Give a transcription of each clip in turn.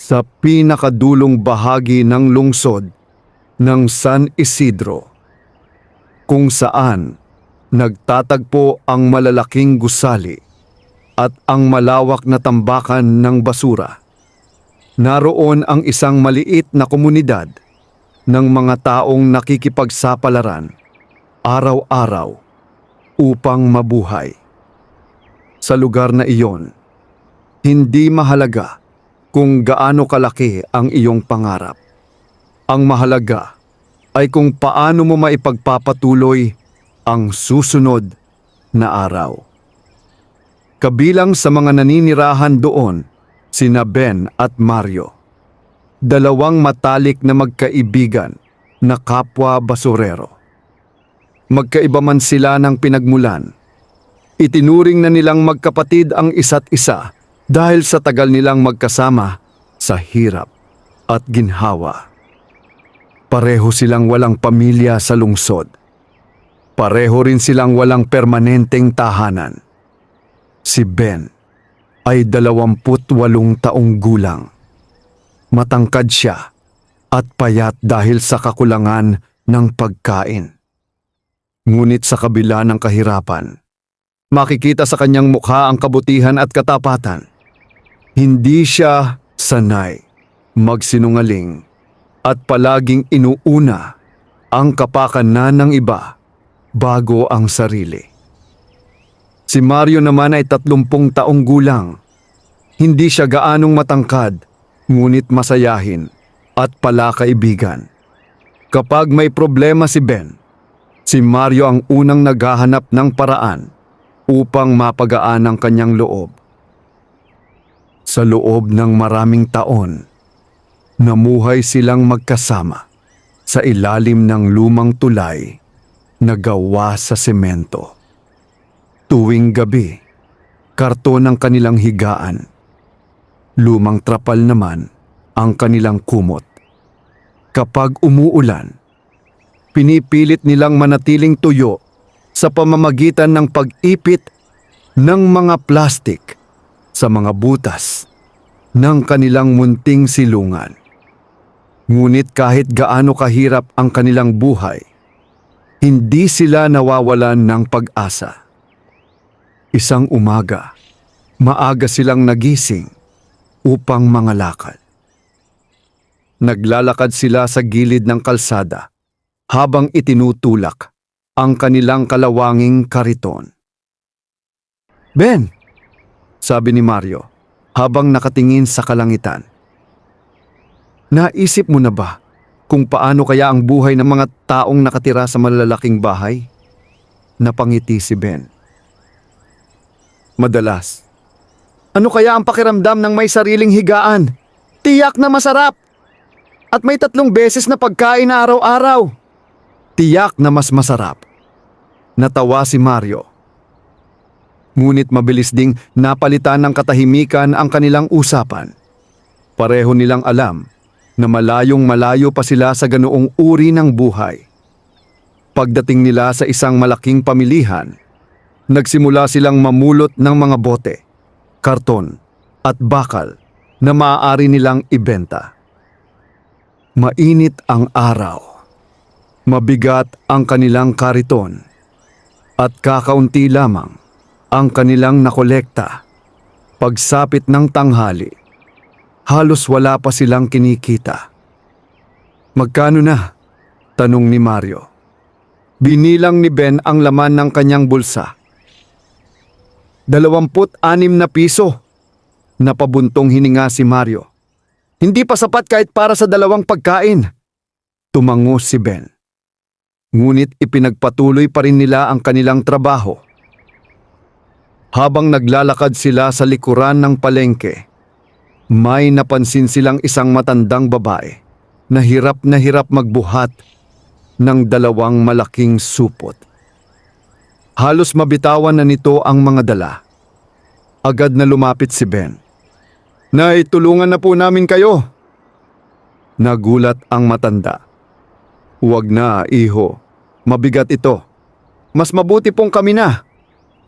sa pinakadulong bahagi ng lungsod ng San Isidro, kung saan nagtatagpo ang malalaking gusali at ang malawak na tambakan ng basura. Naroon ang isang maliit na komunidad ng mga taong nakikipagsapalaran araw-araw upang mabuhay. Sa lugar na iyon, hindi mahalaga kung gaano kalaki ang iyong pangarap. Ang mahalaga ay kung paano mo maipagpapatuloy ang susunod na araw. Kabilang sa mga naninirahan doon, sina Ben at Mario, dalawang matalik na magkaibigan na kapwa basurero. Magkaiba man sila ng pinagmulan, itinuring na nilang magkapatid ang isa't isa dahil sa tagal nilang magkasama sa hirap at ginhawa. Pareho silang walang pamilya sa lungsod. Pareho rin silang walang permanenteng tahanan. Si Ben ay 28 taong gulang. Matangkad siya at payat dahil sa kakulangan ng pagkain. Ngunit sa kabila ng kahirapan, makikita sa kanyang mukha ang kabutihan at katapatan. Hindi siya sanay magsinungaling at palaging inuuna ang kapakanan ng iba bago ang sarili. Si Mario naman ay 30 taong gulang. Hindi siya gaanong matangkad, ngunit masayahin at palakaibigan. Kapag may problema si Ben, si Mario ang unang naghahanap ng paraan upang mapagaan ang kanyang loob. Sa loob ng maraming taon, namuhay silang magkasama sa ilalim ng lumang tulay na gawa sa semento. Tuwing gabi, karton ang kanilang higaan. Lumang trapal naman ang kanilang kumot. Kapag umuulan, pinipilit nilang manatiling tuyo sa pamamagitan ng pag-ipit ng mga plastik sa mga butas ng kanilang munting silungan. Ngunit kahit gaano kahirap ang kanilang buhay, hindi sila nawawalan ng pag-asa. Isang umaga, maaga silang nagising upang mangalakad. Naglalakad sila sa gilid ng kalsada habang itinutulak ang kanilang kalawanging kariton. "Ben!" sabi ni Mario habang nakatingin sa kalangitan. "Naisip mo na ba kung paano kaya ang buhay ng mga taong nakatira sa malalaking bahay?" Napangiti si Ben. "Madalas. Ano kaya ang pakiramdam ng may sariling higaan? Tiyak na masarap! At may 3 beses na pagkain na araw-araw. Tiyak na mas masarap." Natawa si Mario. Ngunit mabilis ding napalitan ng katahimikan ang kanilang usapan. Pareho nilang alam na malayong malayo pa sila sa ganoong uri ng buhay. Pagdating nila sa isang malaking pamilihan, nagsimula silang mamulot ng mga bote, karton at bakal na maaari nilang ibenta. Mainit ang araw. Mabigat ang kanilang kariton at kakaunti lamang ang kanilang nakolekta. Pagsapit ng tanghali, halos wala pa silang kinikita. "Magkano na?" tanong ni Mario. Binilang ni Ben ang laman ng kanyang bulsa. 26 na piso. Napabuntong hininga si Mario. "Hindi pa sapat kahit para sa 2 pagkain." Tumango si Ben. Ngunit ipinagpatuloy pa rin nila ang kanilang trabaho. Habang naglalakad sila sa likuran ng palengke, may napansin silang isang matandang babae na hirap magbuhat ng 2 malaking supot. Halos mabitawan na nito ang mga dala. Agad na lumapit si Ben. "Nay, tulungan na po namin kayo." Nagulat ang matanda. "Huwag na, iho. Mabigat ito. Mas mabuti pong kami na."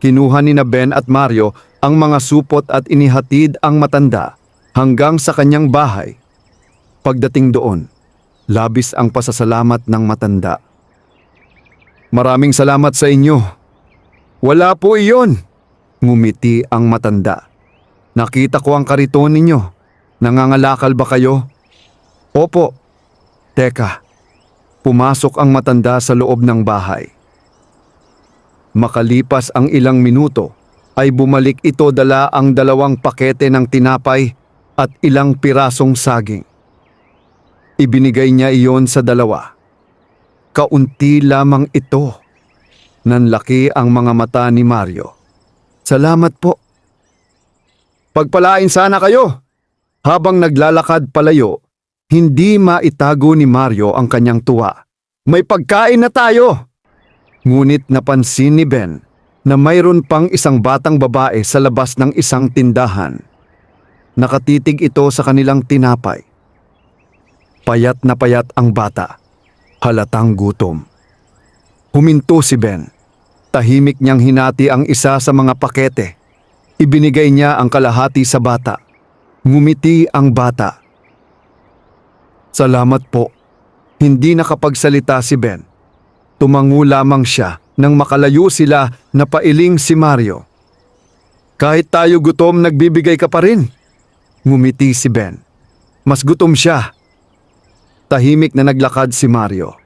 Kinuha ni na Ben at Mario ang mga supot at inihatid ang matanda hanggang sa kanyang bahay. Pagdating doon, labis ang pasasalamat ng matanda. "Maraming salamat sa inyo." "Wala po iyon," ngumiti ang matanda. "Nakita ko ang kariton ninyo. Nangangalakal ba kayo?" "Opo." "Teka." Pumasok ang matanda sa loob ng bahay. Makalipas ang ilang minuto, ay bumalik ito dala ang 2 pakete ng tinapay at ilang pirasong saging. Ibinigay niya iyon sa 2. Kaunti lamang ito. Nanlaki ang mga mata ni Mario. "Salamat po." "Pagpalain sana kayo." Habang naglalakad palayo, hindi maitago ni Mario ang kanyang tuwa. "May pagkain na tayo!" Ngunit napansin ni Ben na mayroon pang isang batang babae sa labas ng isang tindahan. Nakatitig ito sa kanilang tinapay. Payat na payat ang bata. Halatang gutom. Huminto si Ben. Tahimik niyang hinati ang isa sa mga pakete. Ibinigay niya ang kalahati sa bata. Ngumiti ang bata. "Salamat po." Hindi nakapagsalita si Ben. Tumango lamang siya nang makalayo sila na pailing si Mario. "Kahit tayo gutom, nagbibigay ka pa rin." Ngumiti si Ben. Mas gutom siya. Tahimik na naglakad si Mario.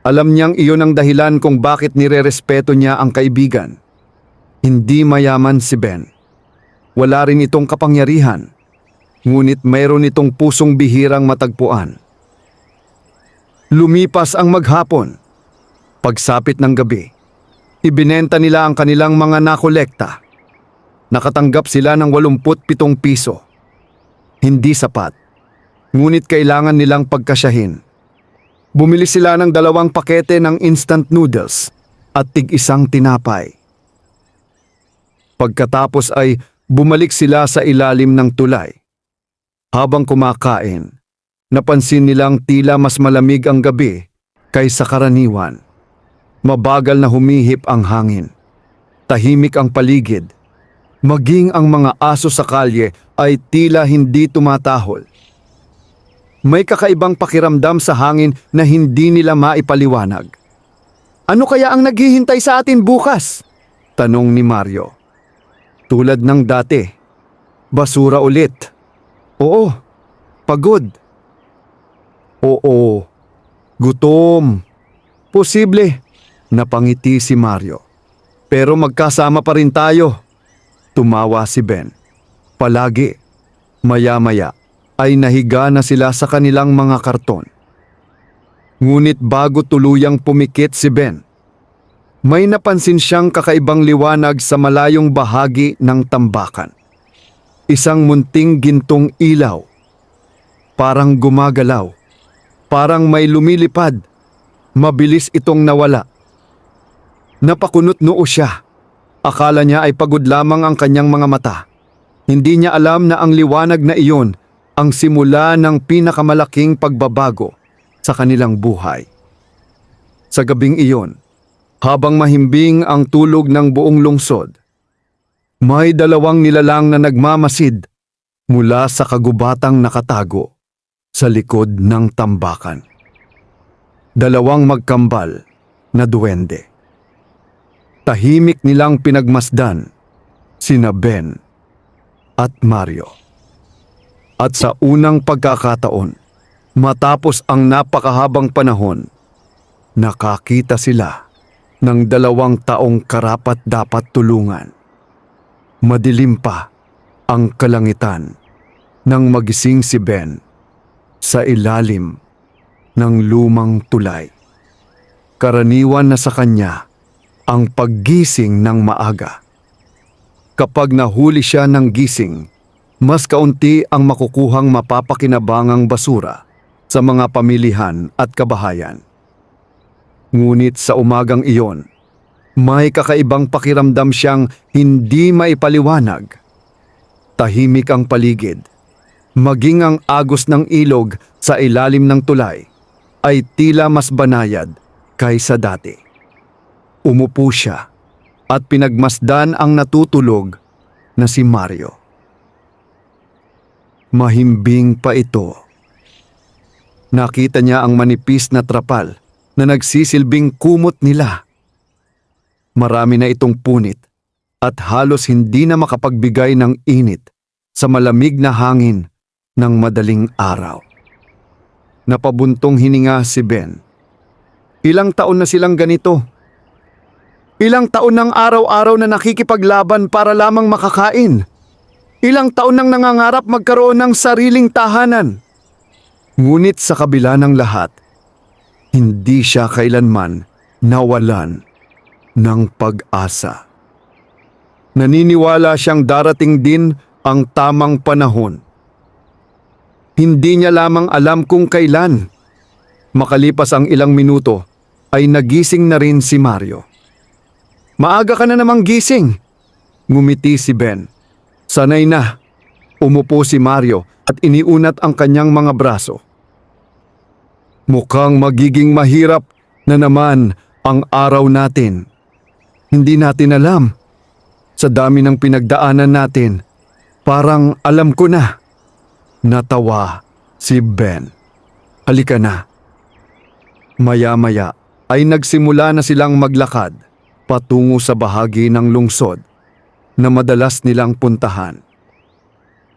Alam niyang iyon ang dahilan kung bakit nirerespeto niya ang kaibigan. Hindi mayaman si Ben. Wala rin itong kapangyarihan. Ngunit mayroon itong pusong bihirang matagpuan. Lumipas ang maghapon. Pagsapit ng gabi, ibinenta nila ang kanilang mga nakolekta. Nakatanggap sila ng 87 piso. Hindi sapat, ngunit kailangan nilang pagkasyahin. Bumili sila ng 2 pakete ng instant noodles at tig-1 tinapay. Pagkatapos ay bumalik sila sa ilalim ng tulay. Habang kumakain, napansin nilang tila mas malamig ang gabi kaysa karaniwan. Mabagal na humihip ang hangin. Tahimik ang paligid. Maging ang mga aso sa kalye ay tila hindi tumatahol. May kakaibang pakiramdam sa hangin na hindi nila maipaliwanag. "Ano kaya ang naghihintay sa atin bukas?" tanong ni Mario. "Tulad ng dati. Basura ulit." "Oo, pagod." "Oo, gutom." "Posible." Napangiti si Mario. "Pero magkasama pa rin tayo." Tumawa si Ben. Palagi. Maya-maya ay nahiga na sila sa kanilang mga karton. Ngunit bago tuluyang pumikit si Ben, may napansin siyang kakaibang liwanag sa malayong bahagi ng tambakan. Isang munting gintong ilaw. Parang gumagalaw. Parang may lumilipad. Mabilis itong nawala. Napakunot noo siya. Akala niya ay pagod lamang ang kanyang mga mata. Hindi niya alam na ang liwanag na iyon ang simula ng pinakamalaking pagbabago sa kanilang buhay. Sa gabing iyon, habang mahimbing ang tulog ng buong lungsod, may 2 nilalang na nagmamasid mula sa kagubatang nakatago sa likod ng tambakan. 2 magkambal na duwende. Tahimik nilang pinagmasdan sina Ben at Mario. At sa unang pagkakataon, matapos ang napakahabang panahon, nakakita sila ng 2 taong karapat-dapat tulungan. Madilim pa ang kalangitan nang magising si Ben sa ilalim ng lumang tulay. Karaniwan na sa kanya ang paggising ng maaga. Kapag nahuli siya ng gising, mas kaunti ang makukuhang mapapakinabangang basura sa mga pamilihan at kabahayan. Ngunit sa umagang iyon, may kakaibang pakiramdam siyang hindi maipaliwanag. Tahimik ang paligid. Maging ang agos ng ilog sa ilalim ng tulay ay tila mas banayad kaysa dati. Umupo siya at pinagmasdan ang natutulog na si Mario. Mahimbing pa ito. Nakita niya ang manipis na trapal na nagsisilbing kumot nila. Marami na itong punit at halos hindi na makapagbigay ng init sa malamig na hangin ng madaling araw. Napabuntong hininga si Ben. Ilang taon na silang ganito. Ilang taon ng araw-araw na nakikipaglaban para lamang makakain. Ilang taon nang nangangarap magkaroon ng sariling tahanan. Ngunit sa kabila ng lahat, hindi siya kailanman nawalan ng pag-asa. Naniniwala siyang darating din ang tamang panahon. Hindi niya lamang alam kung kailan. Makalipas ang ilang minuto, ay nagising na rin si Mario. Maaga ka na namang gising. Ngumiti si Ben. Sanay na. Umupo si Mario at iniunat ang kanyang mga braso. Mukhang magiging mahirap na naman ang araw natin. Hindi natin alam. Sa dami ng pinagdaanan natin, parang alam ko na. Natawa si Ben. Halika na. Maya-maya ay nagsimula na silang maglakad patungo sa bahagi ng lungsod na madalas nilang puntahan.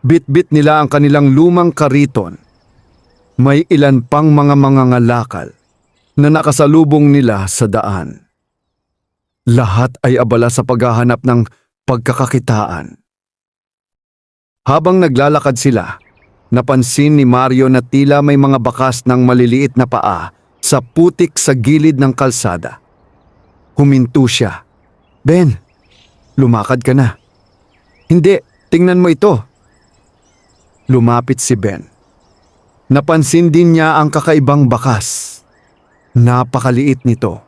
Bit-bit nila ang kanilang lumang kariton. May ilan pang mga mangangalakal na nakasalubong nila sa daan. Lahat ay abala sa paghahanap ng pagkakakitaan. Habang naglalakad sila, napansin ni Mario na tila may mga bakas ng maliliit na paa sa putik sa gilid ng kalsada. Huminto siya. Ben, lumakad ka na. Hindi, tingnan mo ito. Lumapit si Ben. Napansin din niya ang kakaibang bakas. Napakaliit nito.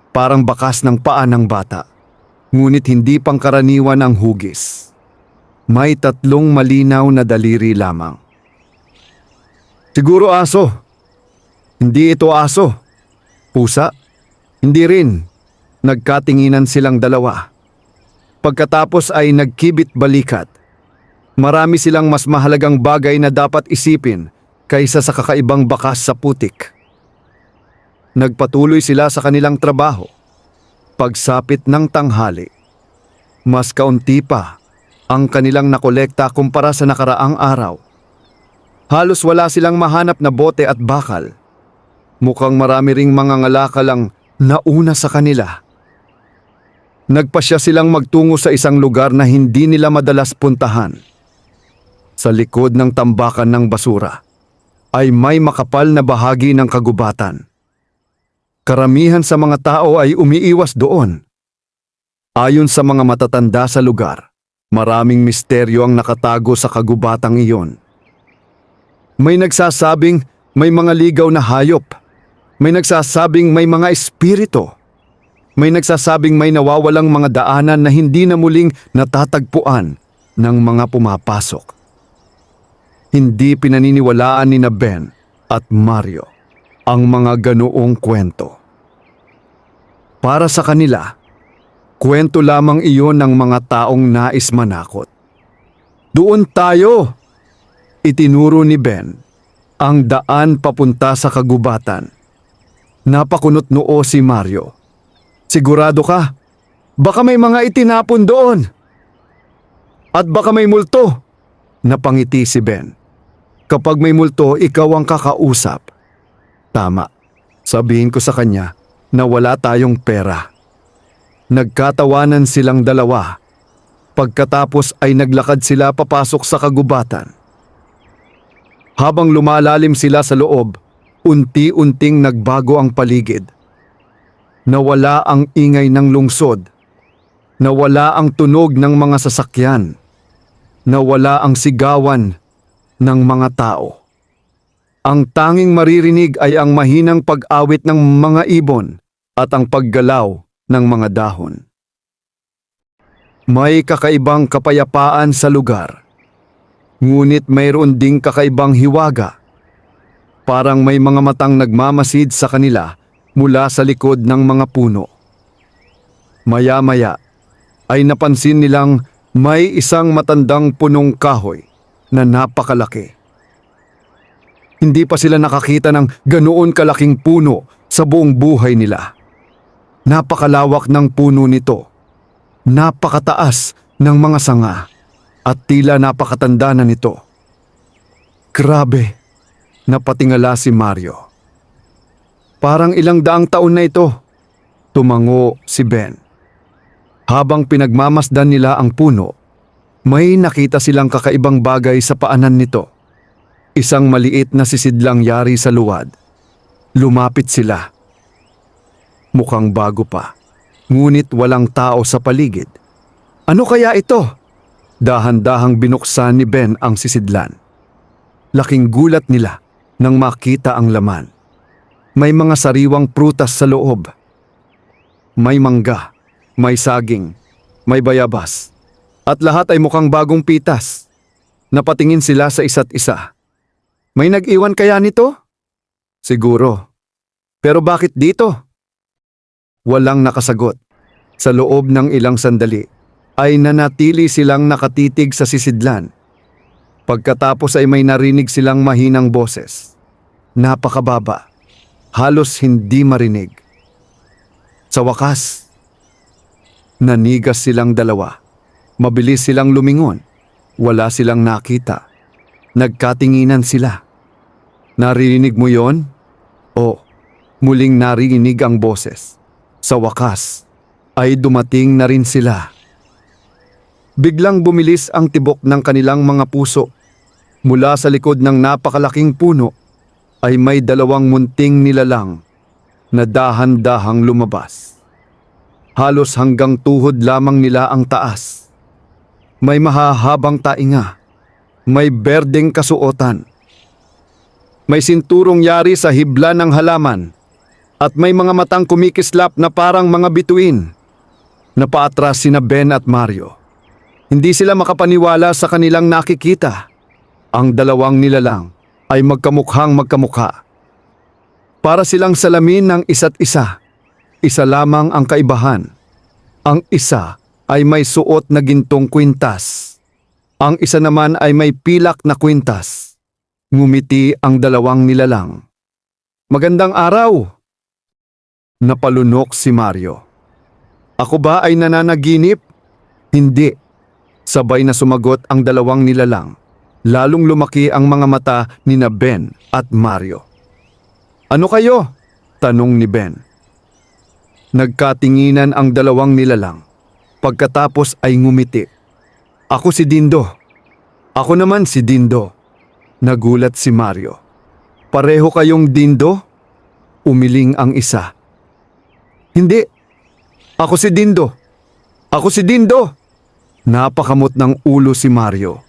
Parang bakas ng paa ng bata. Ngunit hindi pangkaraniwan ang hugis. May 3 malinaw na daliri lamang. Siguro aso. Hindi ito aso. Pusa? Hindi rin. Nagkatinginan silang dalawa. Pagkatapos ay nagkibit balikat. Marami silang mas mahalagang bagay na dapat isipin kaysa sa kakaibang bakas sa putik. Nagpatuloy sila sa kanilang trabaho. Pagsapit ng tanghali, mas kaunti pa ang kanilang nakolekta kumpara sa nakaraang araw. Halos wala silang mahanap na bote at bakal. Mukhang marami ring mga ngalakal ang nauna sa kanila. Nagpasya silang magtungo sa isang lugar na hindi nila madalas puntahan. Sa likod ng tambakan ng basura ay may makapal na bahagi ng kagubatan. Karamihan sa mga tao ay umiiwas doon. Ayon sa mga matatanda sa lugar, maraming misteryo ang nakatago sa kagubatang iyon. May nagsasabing may mga ligaw na hayop. May nagsasabing may mga espiritu. May nagsasabing may nawawalang mga daanan na hindi na muling natatagpuan ng mga pumapasok. Hindi pinaniniwalaan ni Ben at Mario ang mga ganoong kwento. Para sa kanila, kwento lamang iyon ng mga taong nais manakot. Doon tayo! Itinuro ni Ben ang daan papunta sa kagubatan. Napakunot noo si Mario. Sigurado ka? Baka may mga itinapon doon. At baka may multo. Napangiti si Ben. Kapag may multo, ikaw ang kakausap. Tama. Sabihin ko sa kanya na wala tayong pera. Nagkatawanan silang dalawa. Pagkatapos ay naglakad sila papasok sa kagubatan. Habang lumalalim sila sa loob, unti-unting nagbago ang paligid. Nawala ang ingay ng lungsod. Nawala ang tunog ng mga sasakyan. Nawala ang sigawan ng mga tao. Ang tanging maririnig ay ang mahinang pag-awit ng mga ibon at ang paggalaw ng mga dahon. May kakaibang kapayapaan sa lugar. Ngunit mayroon ding kakaibang hiwaga. Parang may mga matang nagmamasid sa kanila mula sa likod ng mga puno. Maya-maya ay napansin nilang may isang matandang punong kahoy na napakalaki. Hindi pa sila nakakita ng ganoon kalaking puno sa buong buhay nila. Napakalawak ng puno nito, napakataas ng mga sanga, at tila napakatanda na nito. Grabe, napatingala si Mario. Parang ilang daang taon na ito, tumango si Ben. Habang pinagmamasdan nila ang puno, may nakita silang kakaibang bagay sa paanan nito. Isang maliit na sisidlang yari sa luwad. Lumapit sila. Mukhang bago pa, ngunit walang tao sa paligid. Ano kaya ito? Dahan-dahang binuksan ni Ben ang sisidlan. Laking gulat nila nang makita ang laman. May mga sariwang prutas sa loob. May mangga, may saging, may bayabas, at lahat ay mukhang bagong pitas. Napatingin sila sa isa't isa. May nag-iwan kaya nito? Siguro. Pero bakit dito? Walang nakasagot. Sa loob ng ilang sandali, ay nanatili silang nakatitig sa sisidlan. Pagkatapos ay may narinig silang mahinang boses. Napakababa. Halos hindi marinig. Sa wakas, nanigas silang dalawa. Mabilis silang lumingon. Wala silang nakita. Nagkatinginan sila. Narinig mo yon? O, muling narinig ang boses. Sa wakas, ay dumating na rin sila. Biglang bumilis ang tibok ng kanilang mga puso. Mula sa likod ng napakalaking puno, ay may dalawang munting nilalang na dahan-dahang lumabas. Halos hanggang tuhod lamang nila ang taas. May mahahabang tainga. May berdeng kasuotan. May sinturong yari sa hibla ng halaman. At may mga matang kumikislap na parang mga bituin. Napaatras sina Ben at Mario. Hindi sila makapaniwala sa kanilang nakikita. Ang dalawang nilalang ay magkamukhang magkamukha. Para silang salamin ng isa't isa. Isa lamang ang kaibahan. Ang isa ay may suot na gintong kwintas. Ang isa naman ay may pilak na kwintas. Ngumiti ang dalawang nilalang. Magandang araw! Napalunok si Mario. Ako ba ay nananaginip? Hindi. Sabay na sumagot ang dalawang nilalang. Lalong lumaki ang mga mata ni na Ben at Mario. Ano kayo? Tanong ni Ben. Nagkatinginan ang dalawang nilalang. Pagkatapos ay ngumiti. Ako si Dindo. Ako naman si Dindo. Nagulat si Mario. Pareho kayong Dindo? Umiling ang isa. Hindi. Ako si Dindo. Ako si Dindo. Napakamot ng ulo si Mario.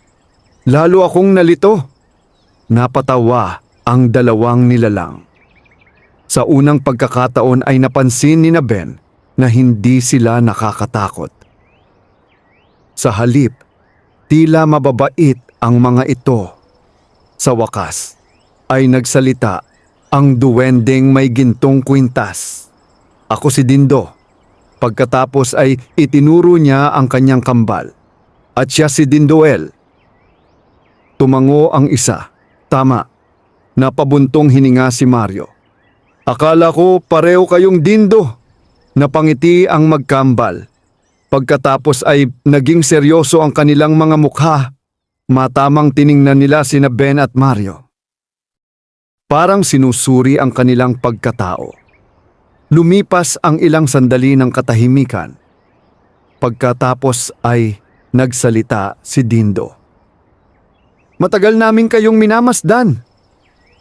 Lalo akong nalito. Napatawa ang dalawang nilalang. Sa unang pagkakataon ay napansin ni na Ben na hindi sila nakakatakot. Sa halip, tila mababait ang mga ito. Sa wakas, ay nagsalita ang duwendeng may gintong kwintas. Ako si Dindo. Pagkatapos ay itinuro niya ang kanyang kambal. At siya si Dindoel. Tumango ang isa. Tama. Napabuntong hininga si Mario. Akala ko pareho kayong Dindo. Napangiti ang magkambal. Pagkatapos ay naging seryoso ang kanilang mga mukha. Matamang tiningnan nila sina Ben at Mario. Parang sinusuri ang kanilang pagkatao. Lumipas ang ilang sandali ng katahimikan. Pagkatapos ay nagsalita si Dindo. Matagal namin kayong minamasdan.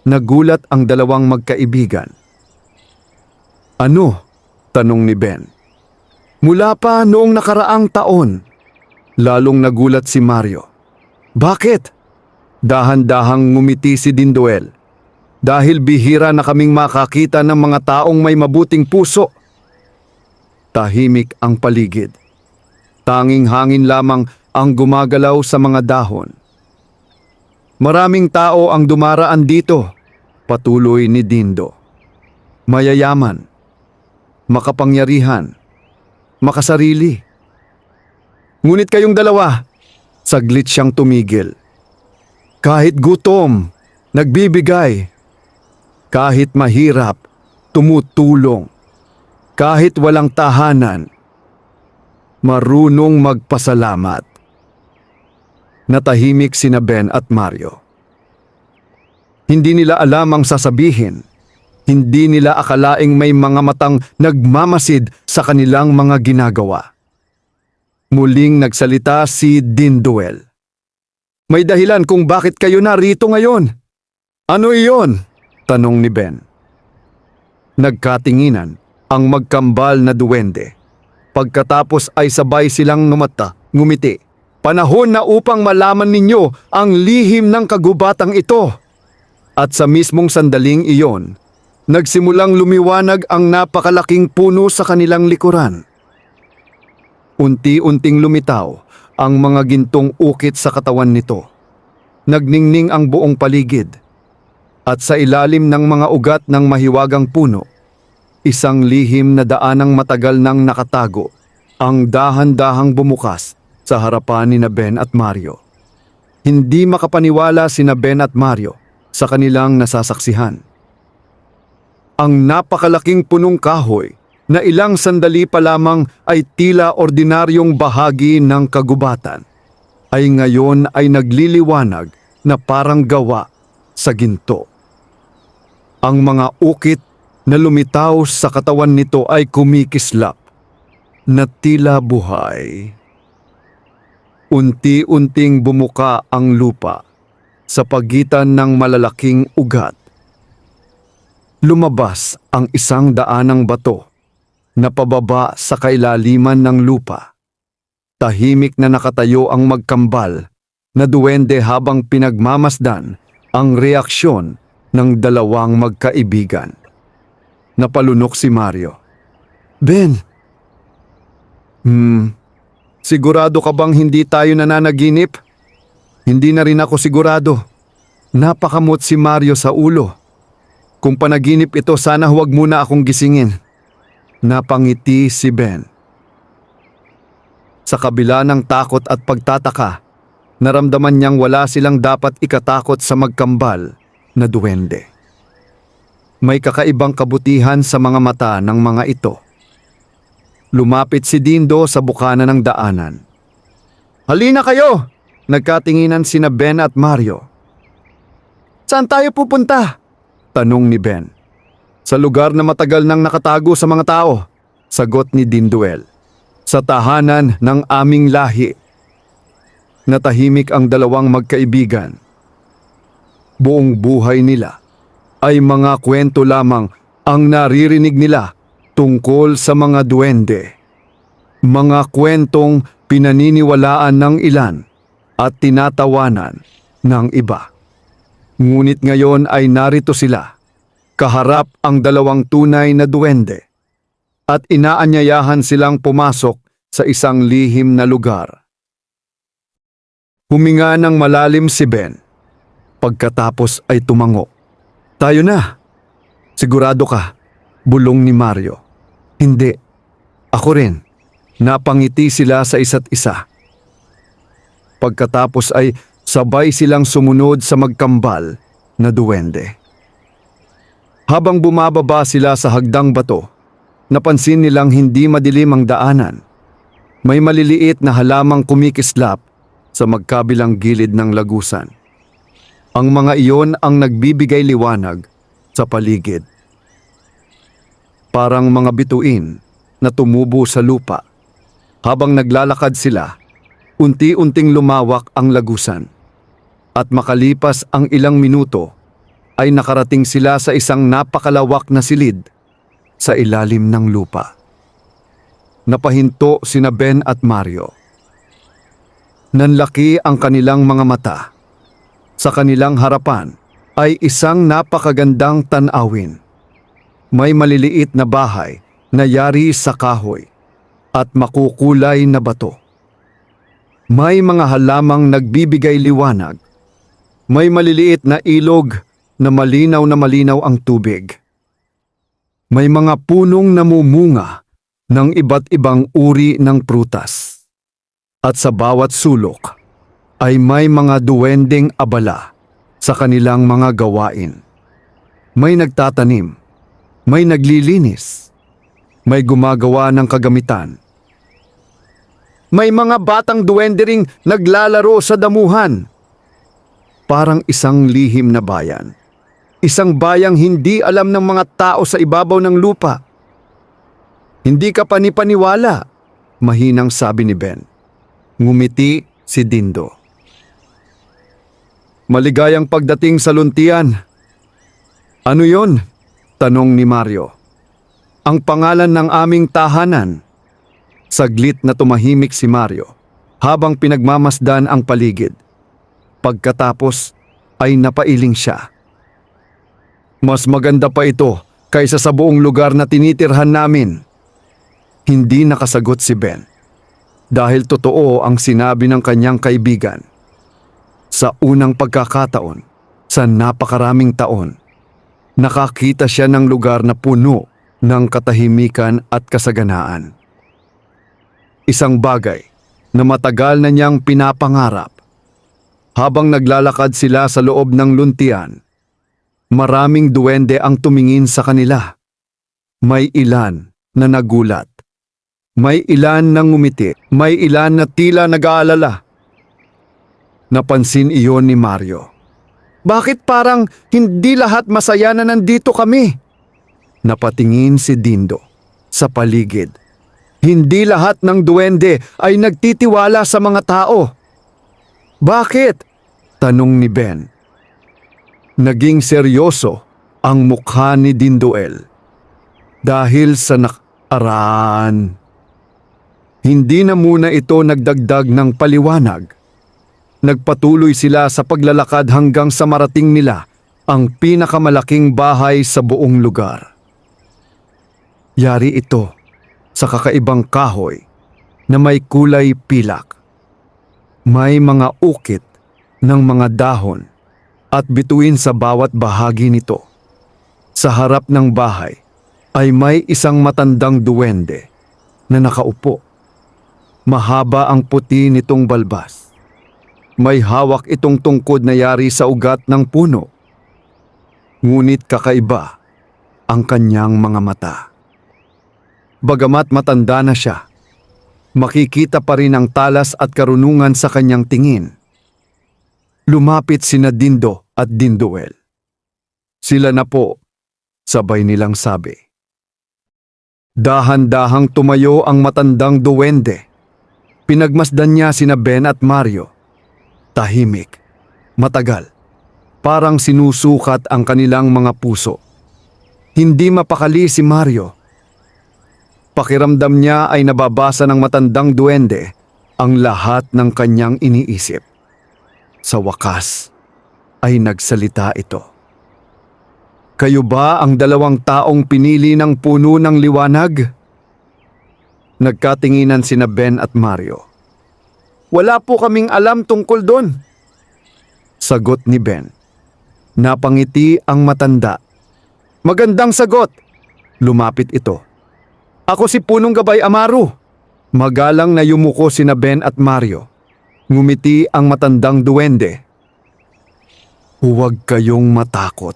Nagulat ang dalawang magkaibigan. Ano? Tanong ni Ben. Mula pa noong nakaraang taon. Lalong nagulat si Mario. Bakit? Dahan-dahang ngumiti si Dindoel. Dahil bihira na kaming makakita ng mga taong may mabuting puso. Tahimik ang paligid. Tanging hangin lamang ang gumagalaw sa mga dahon. Maraming tao ang dumaraan dito, patuloy ni Dindo. Mayayaman, makapangyarihan, makasarili. Ngunit kayong dalawa, saglit siyang tumigil. Kahit gutom, nagbibigay. Kahit mahirap, tumutulong. Kahit walang tahanan, marunong magpasalamat. Natahimik sina Ben at Mario. Hindi nila alam ang sasabihin. Hindi nila akalaing may mga matang nagmamasid sa kanilang mga ginagawa. Muling nagsalita si Dinduel. May dahilan kung bakit kayo narito ngayon. Ano iyon? Tanong ni Ben. Nagkatinginan ang magkambal na duwende. Pagkatapos ay sabay silang ngumiti. Panahon na upang malaman ninyo ang lihim ng kagubatang ito. At sa mismong sandaling iyon, nagsimulang lumiwanag ang napakalaking puno sa kanilang likuran. Unti-unting lumitaw ang mga gintong ukit sa katawan nito. Nagningning ang buong paligid. At sa ilalim ng mga ugat ng mahiwagang puno, isang lihim na daanang matagal nang nakatago ang dahan-dahang bumukas sa harapan ni Ben at Mario. Hindi makapaniwala sina Ben at Mario sa kanilang nasasaksihan. Ang napakalaking punong kahoy na ilang sandali pa lamang ay tila ordinaryong bahagi ng kagubatan ay ngayon ay nagliliwanag na parang gawa sa ginto. Ang mga ukit na lumitaw sa katawan nito ay kumikislap na tila buhay. Unti-unting bumuka ang lupa sa pagitan ng malalaking ugat. Lumabas ang isang daanang bato na pababa sa kailaliman ng lupa. Tahimik na nakatayo ang magkambal na duwende habang pinagmamasdan ang reaksyon ng dalawang magkaibigan. Napalunok si Mario. Ben! Sigurado ka bang hindi tayo nananaginip? Hindi na rin ako sigurado. Napakamot si Mario sa ulo. Kung panaginip ito, sana huwag muna akong gisingin. Napangiti si Ben. Sa kabila ng takot at pagtataka, naramdaman niyang wala silang dapat ikatakot sa magkambal na duwende. May kakaibang kabutihan sa mga mata ng mga ito. Lumapit si Dindo sa bukana ng daanan. Halina kayo! Nagkatinginan sina Ben at Mario. Saan tayo pupunta? Tanong ni Ben. Sa lugar na matagal nang nakatago sa mga tao, sagot ni Dinduel. Sa tahanan ng aming lahi. Natahimik ang dalawang magkaibigan. Buong buhay nila ay mga kwento lamang ang naririnig nila tungkol sa mga duwende. Mga kwentong pinaniniwalaan ng ilan at tinatawanan ng iba. Ngunit ngayon ay narito sila, kaharap ang dalawang tunay na duwende, at inaanyayahan silang pumasok sa isang lihim na lugar. Huminga ng malalim si Ben. Pagkatapos ay tumango. Tayo na. Sigurado ka? Bulong ni Mario. Hindi. Ako rin. Napangiti sila sa isa't isa. Pagkatapos ay sabay silang sumunod sa magkambal na duwende. Habang bumababa sila sa hagdang bato, napansin nilang hindi madilim ang daanan. May maliliit na halamang kumikislap sa magkabilang gilid ng lagusan. Ang mga iyon ang nagbibigay liwanag sa paligid. Parang mga bituin na tumubo sa lupa. Habang naglalakad sila, unti-unting lumawak ang lagusan. At makalipas ang ilang minuto, ay nakarating sila sa isang napakalawak na silid sa ilalim ng lupa. Napahinto sina Ben at Mario. Nanlaki ang kanilang mga mata. Sa kanilang harapan ay isang napakagandang tanawin. May maliliit na bahay na yari sa kahoy at makukulay na bato. May mga halamang nagbibigay liwanag. May maliliit na ilog na malinaw ang tubig. May mga punong namumunga ng iba't ibang uri ng prutas. At sa bawat sulok ay may mga duwending abala sa kanilang mga gawain. May nagtatanim, may naglilinis, may gumagawa ng kagamitan. May mga batang duwende ring naglalaro sa damuhan. Parang isang lihim na bayan. Isang bayang hindi alam ng mga tao sa ibabaw ng lupa. Hindi ka panipaniwala, mahinang sabi ni Ben. Ngumiti si Dindo. Maligayang pagdating sa luntian. Ano yon? Tanong ni Mario. Ang pangalan ng aming tahanan. Saglit na tumahimik si Mario habang pinagmamasdan ang paligid. Pagkatapos ay napailing siya. Mas maganda pa ito kaysa sa buong lugar na tinitirhan namin. Hindi nakasagot si Ben dahil totoo ang sinabi ng kanyang kaibigan. Sa unang pagkakataon, sa napakaraming taon, nakakita siya ng lugar na puno ng katahimikan at kasaganaan. Isang bagay na matagal na niyang pinapangarap. Habang naglalakad sila sa loob ng luntian, maraming duwende ang tumingin sa kanila. May ilan na nagulat. May ilan na ngumiti. May ilan na tila nag-aalala. Napansin iyon ni Mario. Bakit parang hindi lahat masaya na nandito kami? Napatingin si Dindo sa paligid. Hindi lahat ng duwende ay nagtitiwala sa mga tao. Bakit? Tanong ni Ben. Naging seryoso ang mukha ni Dindoel. Dahil sa nakaraan. Hindi na muna ito nagdagdag ng paliwanag. Nagpatuloy sila sa paglalakad hanggang sa marating nila ang pinakamalaking bahay sa buong lugar. Yari ito sa kakaibang kahoy na may kulay pilak. May mga ukit ng mga dahon at bituin sa bawat bahagi nito. Sa harap ng bahay ay may isang matandang duwende na nakaupo. Mahaba ang puti nitong balbas. May hawak itong tungkod na yari sa ugat ng puno. Ngunit kakaiba ang kanyang mga mata. Bagamat matanda na siya, makikita pa rin ang talas at karunungan sa kanyang tingin. Lumapit sina Dindo at Dindoel. Sila na po, sabay nilang sabi. Dahan-dahang tumayo ang matandang duwende. Pinagmasdan niya sina Ben at Mario. Tahimik, matagal, parang sinusukat ang kanilang mga puso. Hindi mapakali si Mario. Pakiramdam niya ay nababasa ng matandang duwende ang lahat ng kanyang iniisip. Sa wakas ay nagsalita ito. Kayo ba ang dalawang taong pinili ng puno ng liwanag? Nagkatinginan sina Ben at Mario. Wala po kaming alam tungkol doon. Sagot ni Ben. Napangiti ang matanda. Magandang sagot. Lumapit ito. Ako si Punong Gabay Amaru. Magalang na yumuko sina Ben at Mario. Ngumiti ang matandang duwende. Huwag kayong matakot.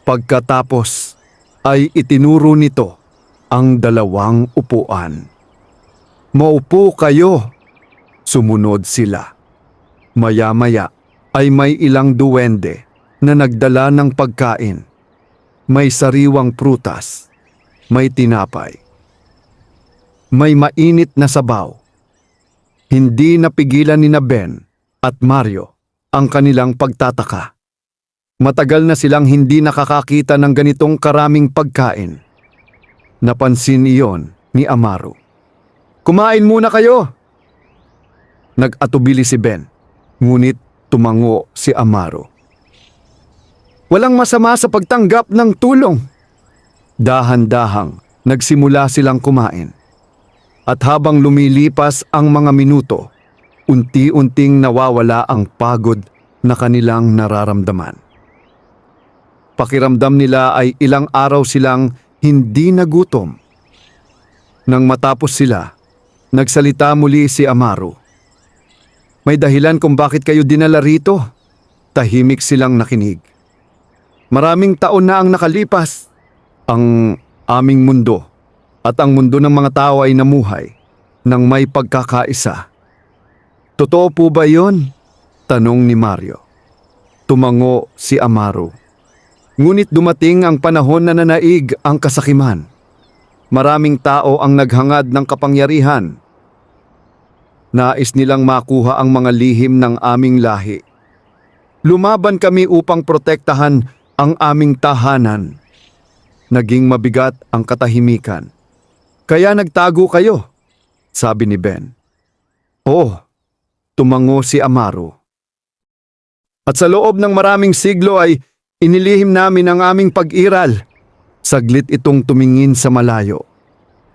Pagkatapos ay itinuro nito ang dalawang upuan. Maupo kayo. Sumunod sila. Maya-maya ay may ilang duwende na nagdala ng pagkain. May sariwang prutas. May tinapay. May mainit na sabaw. Hindi napigilan ni Ben at Mario ang kanilang pagtataka. Matagal na silang hindi nakakakita ng ganitong karaming pagkain. Napansin iyon ni Amaru. Kumain muna kayo! Nag-atubili si Ben, ngunit tumango si Amaru. Walang masama sa pagtanggap ng tulong. Dahan-dahang nagsimula silang kumain. At habang lumilipas ang mga minuto, unti-unting nawawala ang pagod na kanilang nararamdaman. Pakiramdam nila ay ilang araw silang hindi nagutom. Nang matapos sila, nagsalita muli si Amaru. May dahilan kung bakit kayo dinala rito. Tahimik silang nakinig. Maraming taon na ang nakalipas. Ang aming mundo at ang mundo ng mga tao ay namuhay ng may pagkakaisa. Totoo po ba yon? Tanong ni Mario. Tumango si Amaru. Ngunit dumating ang panahon na nanaig ang kasakiman. Maraming tao ang naghangad ng kapangyarihan. Nais nilang makuha ang mga lihim ng aming lahi. Lumaban kami upang protektahan ang aming tahanan. Naging mabigat ang katahimikan. Kaya nagtago kayo, sabi ni Ben. Oo, tumango si Amaru. At sa loob ng maraming siglo ay inilihim namin ang aming pag-iral. Saglit itong tumingin sa malayo.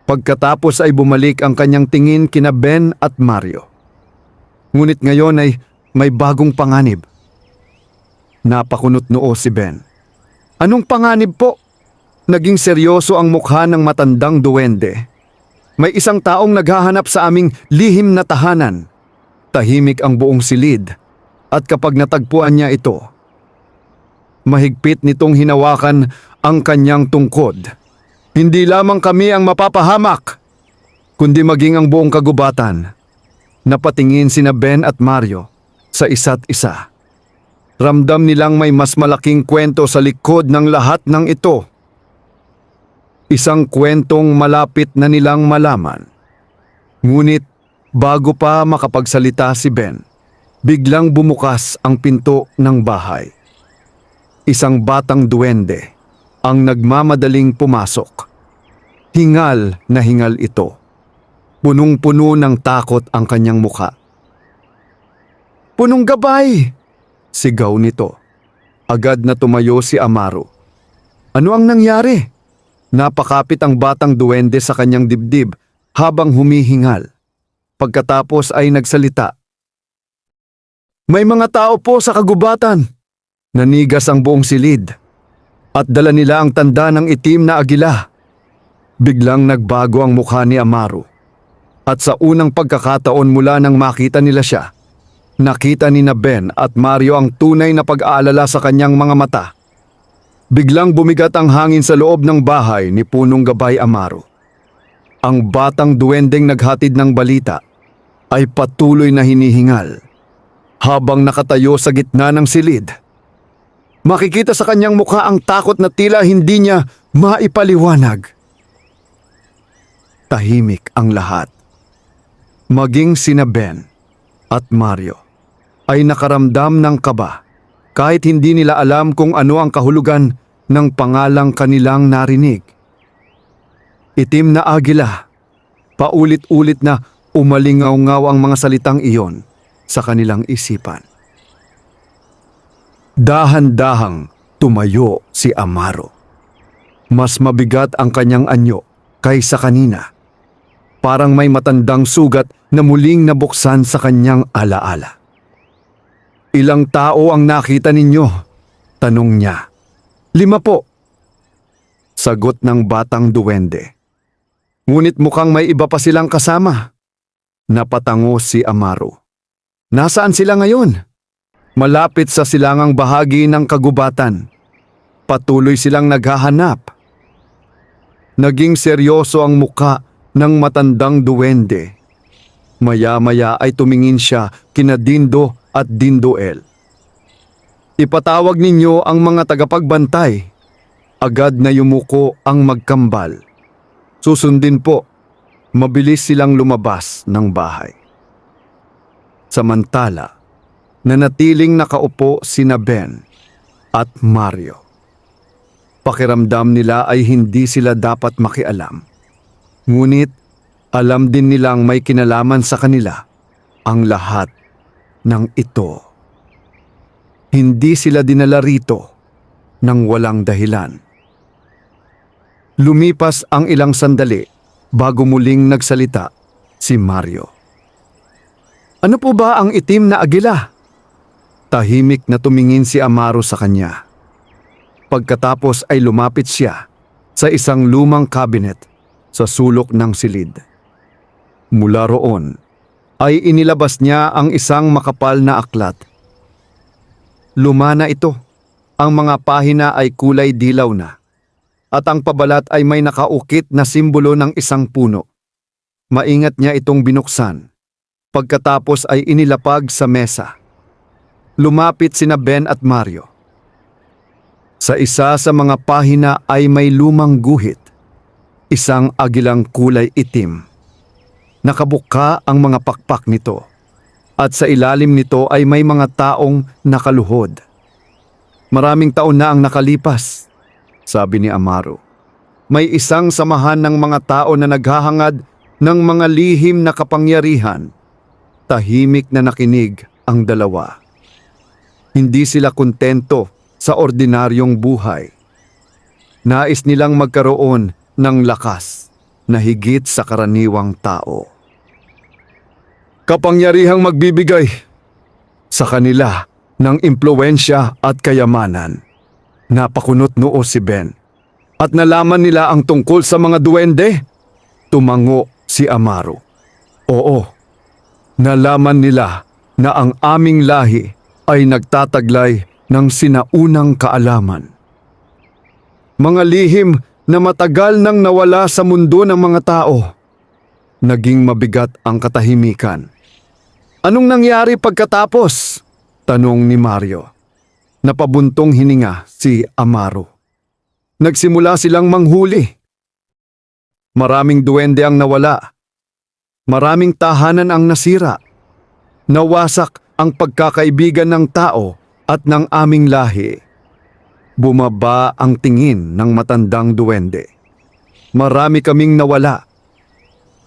Pagkatapos ay bumalik ang kanyang tingin kina Ben at Mario. Ngunit ngayon ay may bagong panganib. Napakunot noo si Ben. Anong panganib po? Naging seryoso ang mukha ng matandang duwende. May isang taong naghahanap sa aming lihim na tahanan. Tahimik ang buong silid at kapag natagpuan niya ito, mahigpit nitong hinawakan ang kanyang tungkod. Hindi lamang kami ang mapapahamak, kundi maging ang buong kagubatan. Napatingin sina Ben at Mario sa isa't isa. Ramdam nilang may mas malaking kwento sa likod ng lahat ng ito. Isang kwentong malapit na nilang malaman. Ngunit bago pa makapagsalita si Ben, biglang bumukas ang pinto ng bahay. Isang batang duwende ang nagmamadaling pumasok. Hingal na hingal ito. Punong-puno ng takot ang kanyang mukha. "Punong gabay!" sigaw nito. Agad na tumayo si Amaru. Ano ang nangyari? Napakapit ang batang duwende sa kanyang dibdib habang humihingal. Pagkatapos ay nagsalita. May mga tao po sa kagubatan. Nanigas ang buong silid. At dala nila ang tanda ng itim na agila. Biglang nagbago ang mukha ni Amaru. At sa unang pagkakataon mula nang makita nila siya, nakita ni na Ben at Mario ang tunay na pag-aalala sa kanyang mga mata. Biglang bumigat ang hangin sa loob ng bahay ni Punong Gabay Amaru. Ang batang duwendeng naghatid ng balita ay patuloy na hinihingal habang nakatayo sa gitna ng silid. Makikita sa kanyang mukha ang takot na tila hindi niya maipaliwanag. Tahimik ang lahat. Maging sina Ben at Mario ay nakaramdam ng kaba kahit hindi nila alam kung ano ang kahulugan ng pangalang kanilang narinig. Itim na agila. Paulit-ulit na umalingaw-ngaw ang mga salitang iyon sa kanilang isipan. Dahan-dahang tumayo si Amaru. Mas mabigat ang kanyang anyo kaysa kanina. Parang may matandang sugat na muling nabuksan sa kanyang alaala. Ilang tao ang nakita ninyo? Tanong niya. 5 po. Sagot ng batang duwende. Ngunit mukhang may iba pa silang kasama. Napatango si Amaru. Nasaan sila ngayon? Malapit sa silangang bahagi ng kagubatan. Patuloy silang naghahanap. Naging seryoso ang muka ng matandang duwende. Maya-maya ay tumingin siya kina Dindo at Dindoel. Ipatawag ninyo ang mga tagapagbantay. Agad na yumuko ang magkambal. Susundin po. Mabilis silang lumabas ng bahay. Samantala, nanatiling nakaupo sina Ben at Mario. Pakiramdam nila ay hindi sila dapat makialam. Ngunit alam din nilang may kinalaman sa kanila ang lahat ng ito. Hindi sila dinala rito nang walang dahilan. Lumipas ang ilang sandali bago muling nagsalita si Mario. Ano po ba ang itim na agila? Tahimik na tumingin si Amaru sa kanya. Pagkatapos ay lumapit siya sa isang lumang cabinet sa sulok ng silid. Mula roon ay inilabas niya ang isang makapal na aklat. Lumana ito. Ang mga pahina ay kulay dilaw na. At ang pabalat ay may nakaukit na simbolo ng isang puno. Maingat niya itong binuksan. Pagkatapos ay inilapag sa mesa. Lumapit sina Ben at Mario. Sa isa sa mga pahina ay may lumang guhit. Isang agilang kulay itim. Nakabuka ang mga pakpak nito. At sa ilalim nito ay may mga taong nakaluhod. Maraming taon na ang nakalipas, sabi ni Amaro. May isang samahan ng mga tao na naghahangad ng mga lihim na kapangyarihan. Tahimik na nakinig ang dalawa. Hindi sila kontento sa ordinaryong buhay. Nais nilang magkaroon ng lakas na higit sa karaniwang tao. Kapangyarihang magbibigay sa kanila ng impluwensya at kayamanan. Napakunot noo si Ben. At nalaman nila ang tungkol sa mga duwende? Tumango si Amaro. Oo, nalaman nila na ang aming lahi ay nagtataglay ng sinaunang kaalaman. Mga lihim na matagal nang nawala sa mundo ng mga tao. Naging mabigat ang katahimikan. Anong nangyari pagkatapos? Tanong ni Mario. Napabuntong hininga si Amaro. Nagsimula silang manghuli. Maraming duwende ang nawala. Maraming tahanan ang nasira. Nawasak ang pagkakaibigan ng tao at ng aming lahi. Bumaba ang tingin ng matandang duwende. Marami kaming nawala.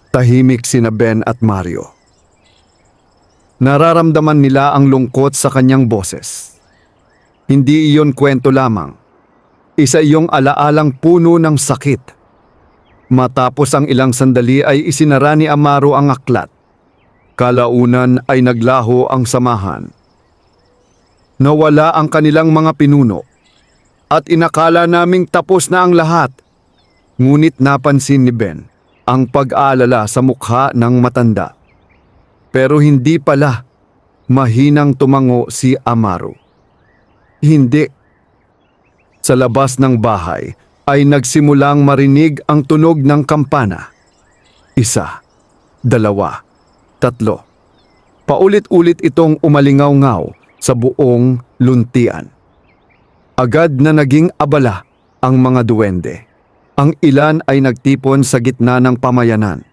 Tahimik sina Ben at Mario. Nararamdaman nila ang lungkot sa kanyang boses. Hindi iyon kwento lamang. Isa iyong alaalang puno ng sakit. Matapos ang ilang sandali ay isinara ni Amaro ang aklat. Kalaunan ay naglaho ang samahan. Nawala ang kanilang mga pinuno. At inakala naming tapos na ang lahat. Ngunit napansin ni Ben ang pag-aalala sa mukha ng matanda. Pero hindi pala. Mahinang tumango si Amaro. Hindi. Sa labas ng bahay ay nagsimulang marinig ang tunog ng kampana. 1, 2, 3. Paulit-ulit itong umalingaw-ngaw sa buong luntian. Agad na naging abala ang mga duwende. Ang ilan ay nagtipon sa gitna ng pamayanan.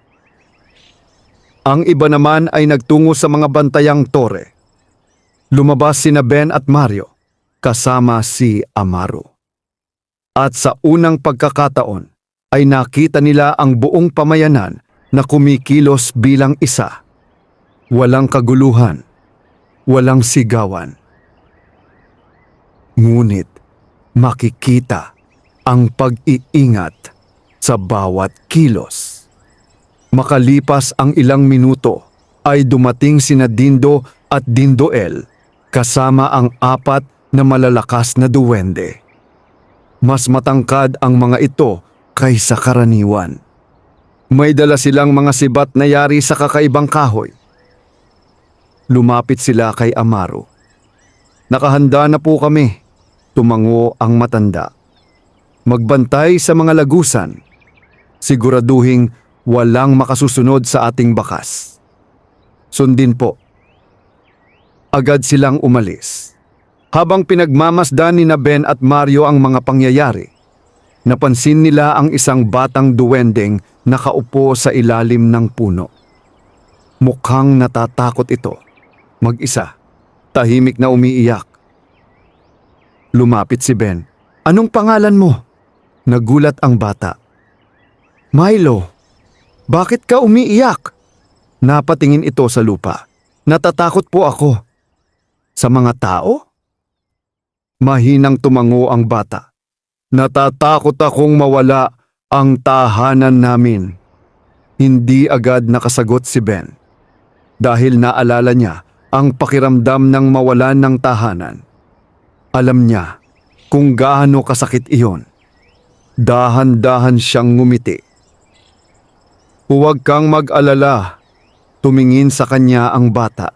Ang iba naman ay nagtungo sa mga bantayang tore. Lumabas sina Ben at Mario kasama si Amaro. At sa unang pagkakataon ay nakita nila ang buong pamayanan na kumikilos bilang isa. Walang kaguluhan, walang sigawan. Ngunit makikita ang pag-iingat sa bawat kilos. Makalipas ang ilang minuto ay dumating sina Dindo at Dindoel kasama ang 4 na malalakas na duwende. Mas matangkad ang mga ito kaysa karaniwan. May dala silang mga sibat na yari sa kakaibang kahoy. Lumapit sila kay Amaro. Nakahanda na po kami, tumango ang matanda. Magbantay sa mga lagusan. Siguraduhing walang makasusunod sa ating bakas. Sundin po. Agad silang umalis. Habang pinagmamasdan ni na Ben at Mario ang mga pangyayari, napansin nila ang isang batang duwendeng nakaupo sa ilalim ng puno. Mukhang natatakot ito. Mag-isa. Tahimik na umiiyak. Lumapit si Ben. Anong pangalan mo? Nagulat ang bata. Milo, bakit ka umiiyak? Napatingin ito sa lupa. Natatakot po ako. Sa mga tao? Mahinang tumango ang bata. Natatakot akong mawala ang tahanan namin. Hindi agad nakasagot si Ben. Dahil naalala niya ang pakiramdam ng mawalan ng tahanan. Alam niya kung gaano kasakit iyon. Dahan-dahan siyang ngumiti. Huwag kang mag-alala. Tumingin sa kanya ang bata.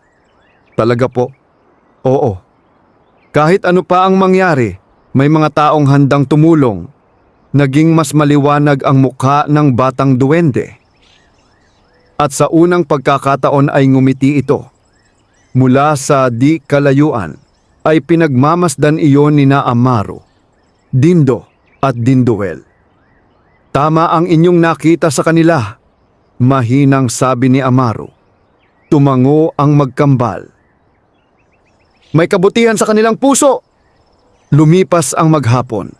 Talaga po? Oo. Kahit ano pa ang mangyari, may mga taong handang tumulong. Naging mas maliwanag ang mukha ng batang duwende. At sa unang pagkakataon ay ngumiti ito. Mula sa di kalayuan ay pinagmamasdan iyon ni na Amaro, Dindo at Dindoel. Tama ang inyong nakita sa kanila, mahinang sabi ni Amaro. Tumango ang magkambal. May kabutihan sa kanilang puso! Lumipas ang maghapon.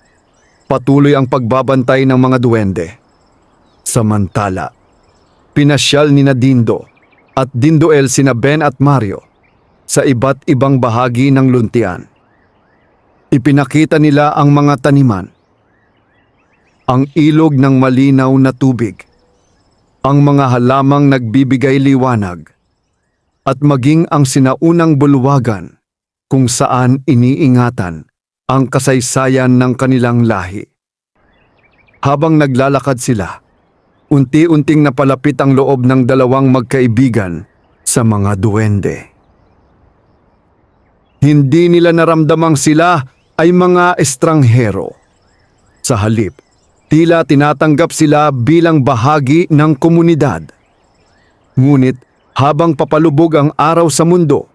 Patuloy ang pagbabantay ng mga duwende. Samantala, pinasyal ni na Dindo at Dindoel sina Ben at Mario sa iba't ibang bahagi ng luntian. Ipinakita nila ang mga taniman, ang ilog ng malinaw na tubig, ang mga halamang nagbibigay liwanag, at maging ang sinaunang bulwagan kung saan iniingatan ang kasaysayan ng kanilang lahi. Habang naglalakad sila, unti-unting napalapit ang loob ng dalawang magkaibigan sa mga duwende. Hindi nila naramdamang sila ay mga estranghero. Sa halip, tila tinatanggap sila bilang bahagi ng komunidad. Ngunit habang papalubog ang araw sa mundo,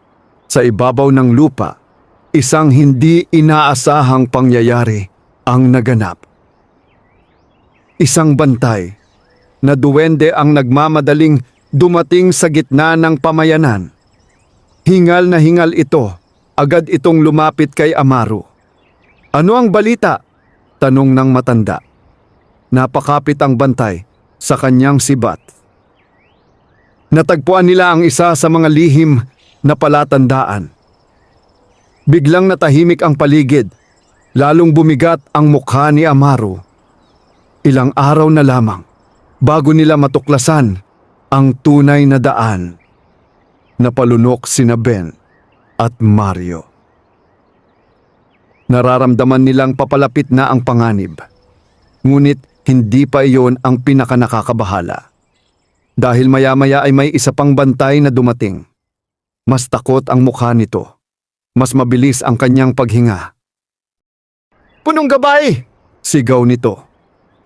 sa ibabaw ng lupa, isang hindi inaasahang pangyayari ang naganap. Isang bantay na duwende ang nagmamadaling dumating sa gitna ng pamayanan. Hingal na hingal ito, agad itong lumapit kay Amaro. Ano ang balita? Tanong ng matanda. Napakapit ang bantay sa kanyang sibat. Natagpuan nila ang isa sa mga lihim na palatandaan. Biglang natahimik ang paligid, lalong bumigat ang mukha ni Amaro. Ilang araw na lamang bago nila matuklasan ang tunay na daan. Napalunok sina Ben at Mario. Nararamdaman nilang papalapit na ang panganib. Ngunit hindi pa iyon ang pinakanakakabahala. Dahil maya-maya ay may isa pang bantay na dumating. Mas takot ang mukha nito. Mas mabilis ang kanyang paghinga. Punong gabay! Sigaw nito.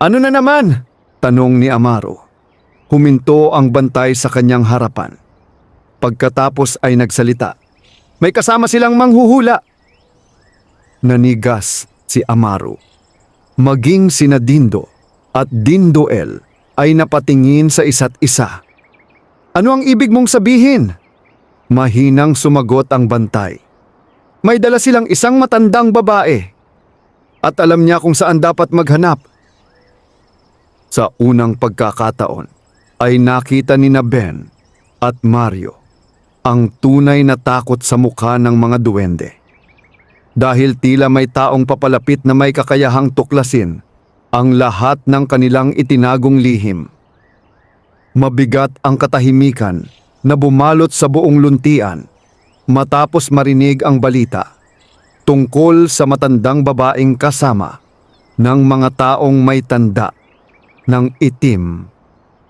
Ano na naman? Tanong ni Amaro. Huminto ang bantay sa kanyang harapan. Pagkatapos ay nagsalita. May kasama silang manghuhula. Nanigas si Amaro. Maging sina Dindo at Dindoel ay napatingin sa isa't isa. Ano ang ibig mong sabihin? Mahinang sumagot ang bantay. May dala silang isang matandang babae at alam niya kung saan dapat maghanap. Sa unang pagkakataon ay nakita ni na Ben at Mario ang tunay na takot sa mukha ng mga duwende. Dahil tila may taong papalapit na may kakayahang tuklasin ang lahat ng kanilang itinagong lihim. Mabigat ang katahimikan na bumalot sa buong luntian matapos marinig ang balita tungkol sa matandang babaeng kasama ng mga taong may tanda ng itim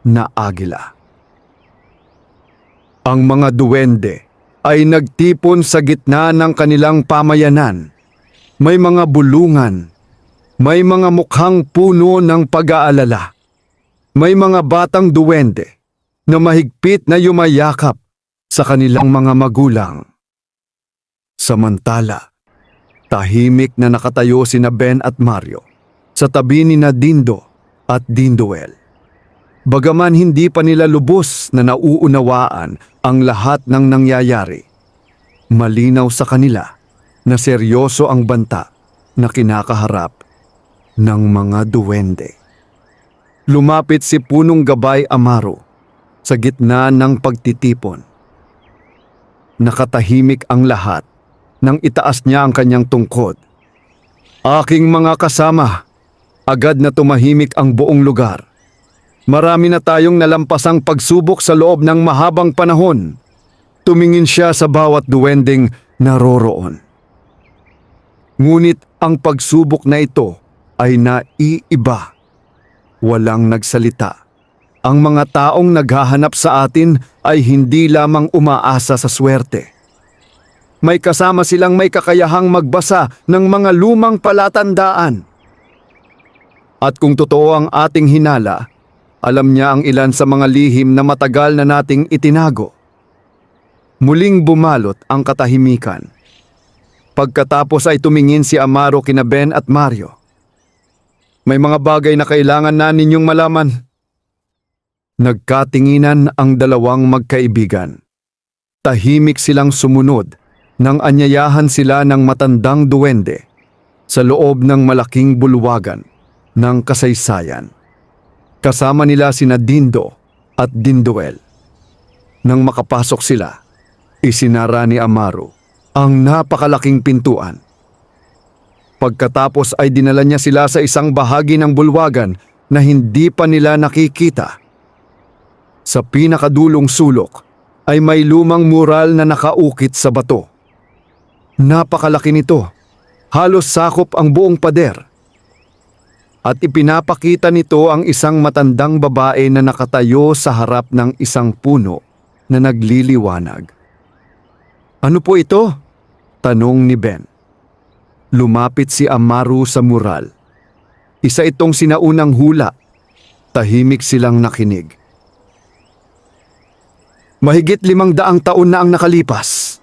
na agila. Ang mga duwende ay nagtipon sa gitna ng kanilang pamayanan. May mga bulungan, may mga mukhang puno ng pag-aalala. May mga batang duwende na mahigpit na yumayakap sa kanilang mga magulang. Samantala, tahimik na nakatayo sina Ben at Mario sa tabi ni na Dindo at Dindoel. Bagaman hindi pa nila lubos na nauunawaan ang lahat ng nangyayari, malinaw sa kanila na seryoso ang banta na kinakaharap ng mga duwende. Lumapit si Punong Gabay Amaro sa gitna ng pagtitipon. Nakatahimik ang lahat nang itaas niya ang kanyang tungkod. Aking mga kasama, agad na tumahimik ang buong lugar. Marami na tayong nalampasang pagsubok sa loob ng mahabang panahon. Tumingin siya sa bawat duwending naroroon. Ngunit ang pagsubok na ito ay naiiba. Walang nagsalita. Ang mga taong naghahanap sa atin ay hindi lamang umaasa sa swerte. May kasama silang may kakayahang magbasa ng mga lumang palatandaan. At kung totoo ang ating hinala, alam niya ang ilan sa mga lihim na matagal na nating itinago. Muling bumalot ang katahimikan. Pagkatapos ay tumingin si Amaro kina Ben at Mario. May mga bagay na kailangan na ninyong malaman. Nagkatinginan ang dalawang magkaibigan. Tahimik silang sumunod nang anyayahan sila ng matandang duwende sa loob ng malaking bulwagan ng kasaysayan. Kasama nila sina Dindo at Dindoel. Nang makapasok sila, isinara ni Amaro ang napakalaking pintuan. Pagkatapos ay dinala niya sila sa isang bahagi ng bulwagan na hindi pa nila nakikita. Sa pinakadulong sulok ay may lumang mural na nakaukit sa bato. Napakalaki nito, halos sakop ang buong pader. At ipinapakita nito ang isang matandang babae na nakatayo sa harap ng isang puno na nagliliwanag. Ano po ito? Tanong ni Ben. Lumapit si Amaro sa mural. Isa itong sinaunang hula. Tahimik silang nakinig. Mahigit 500 taon na ang nakalipas.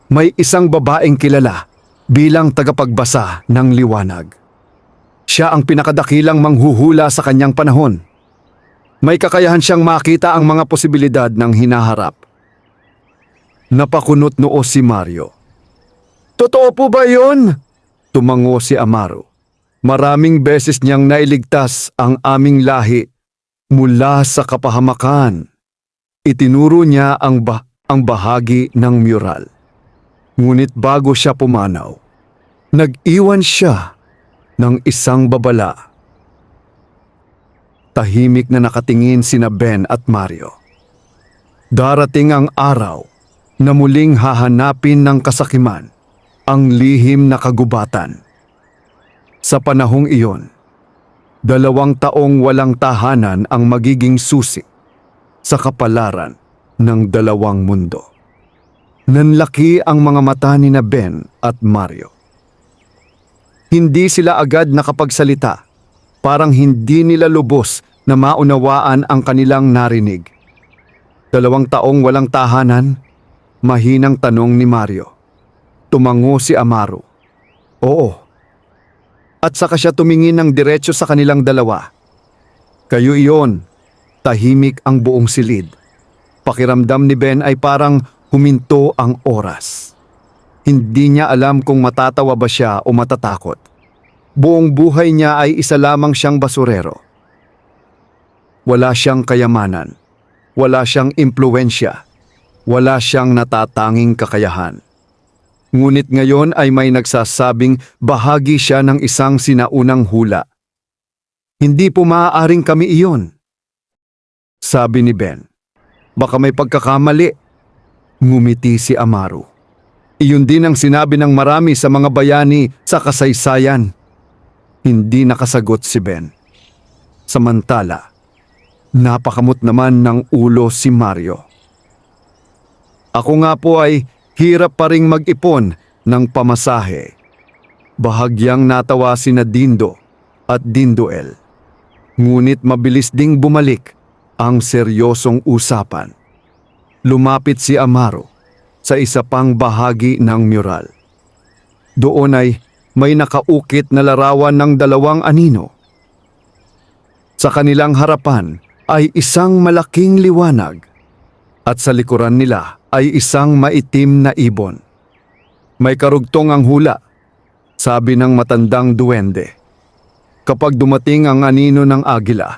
May isang babaeng kilala bilang tagapagbasa ng liwanag. Siya ang pinakadakilang manghuhula sa kanyang panahon. May kakayahan siyang makita ang mga posibilidad ng hinaharap. Napakunot noo si Mario. Totoo po ba yun? Tumango si Amaro. Maraming beses niyang nailigtas ang aming lahi mula sa kapahamakan. Itinuro niya ang bahagi ng mural. Ngunit bago siya pumanaw, nag-iwan siya ng isang babala. Tahimik na nakatingin sina Ben at Mario. Darating ang araw na muling hahanapin ng kasakiman ang lihim na kagubatan. Sa panahong iyon, 2 taong walang tahanan ang magiging susi sa kapalaran ng 2 mundo. Nanlaki ang mga mata ni na Ben at Mario. Hindi sila agad nakapagsalita, parang hindi nila lubos na maunawaan ang kanilang narinig. 2 taong walang tahanan? Mahinang tanong ni Mario. Tumango si Amaro. Oo. At saka siya tumingin ng diretso sa kanilang dalawa. Kayo iyon. Tahimik ang buong silid. Pakiramdam ni Ben ay parang huminto ang oras. Hindi niya alam kung matatawa ba siya o matatakot. Buong buhay niya ay isa lamang siyang basurero. Wala siyang kayamanan. Wala siyang impluwensya. Wala siyang natatanging kakayahan. Ngunit ngayon ay may nagsasabing bahagi siya ng isang sinaunang hula. Hindi po maaaring kami iyon. Sabi ni Ben. Baka may pagkakamali. Ngumiti si Amaro. Iyon din ang sinabi ng marami sa mga bayani sa kasaysayan. Hindi nakasagot si Ben. Samantala, napakamot naman ng ulo si Mario. Ako nga po ay hirap pa ring mag-ipon ng pamasahe. Bahagyang natawa sina Dindo at Dindoel. Ngunit mabilis ding bumalik ang seryosong usapan. Lumapit si Amaro sa isa pang bahagi ng mural. Doon ay may nakaukit na larawan ng 2 anino. Sa kanilang harapan ay isang malaking liwanag at sa likuran nila ay isang maitim na ibon. May karugtong ang hula, sabi ng matandang duwende. Kapag dumating ang anino ng agila,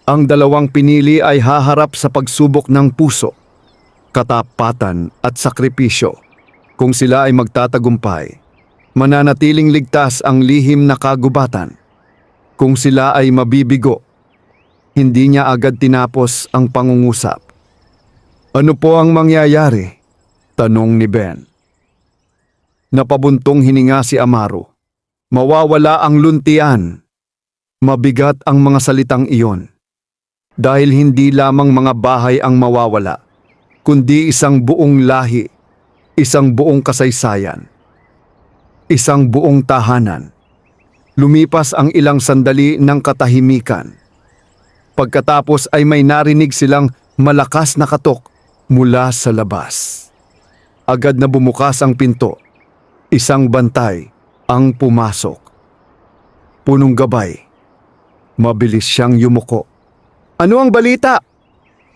ang 2 pinili ay haharap sa pagsubok ng puso, katapatan at sakripisyo. Kung sila ay magtatagumpay, mananatiling ligtas ang lihim na kagubatan. Kung sila ay mabibigo, hindi niya agad tinapos ang pangungusap. Ano po ang mangyayari? Tanong ni Ben. Napabuntong hininga si Amaro. Mawawala ang luntian. Mabigat ang mga salitang iyon. Dahil hindi lamang mga bahay ang mawawala, kundi isang buong lahi, isang buong kasaysayan, isang buong tahanan. Lumipas ang ilang sandali ng katahimikan. Pagkatapos ay may narinig silang malakas na katok mula sa labas. Agad na bumukas ang pinto. Isang bantay ang pumasok. Punong gabay. Mabilis siyang yumuko. "Ano ang balita?"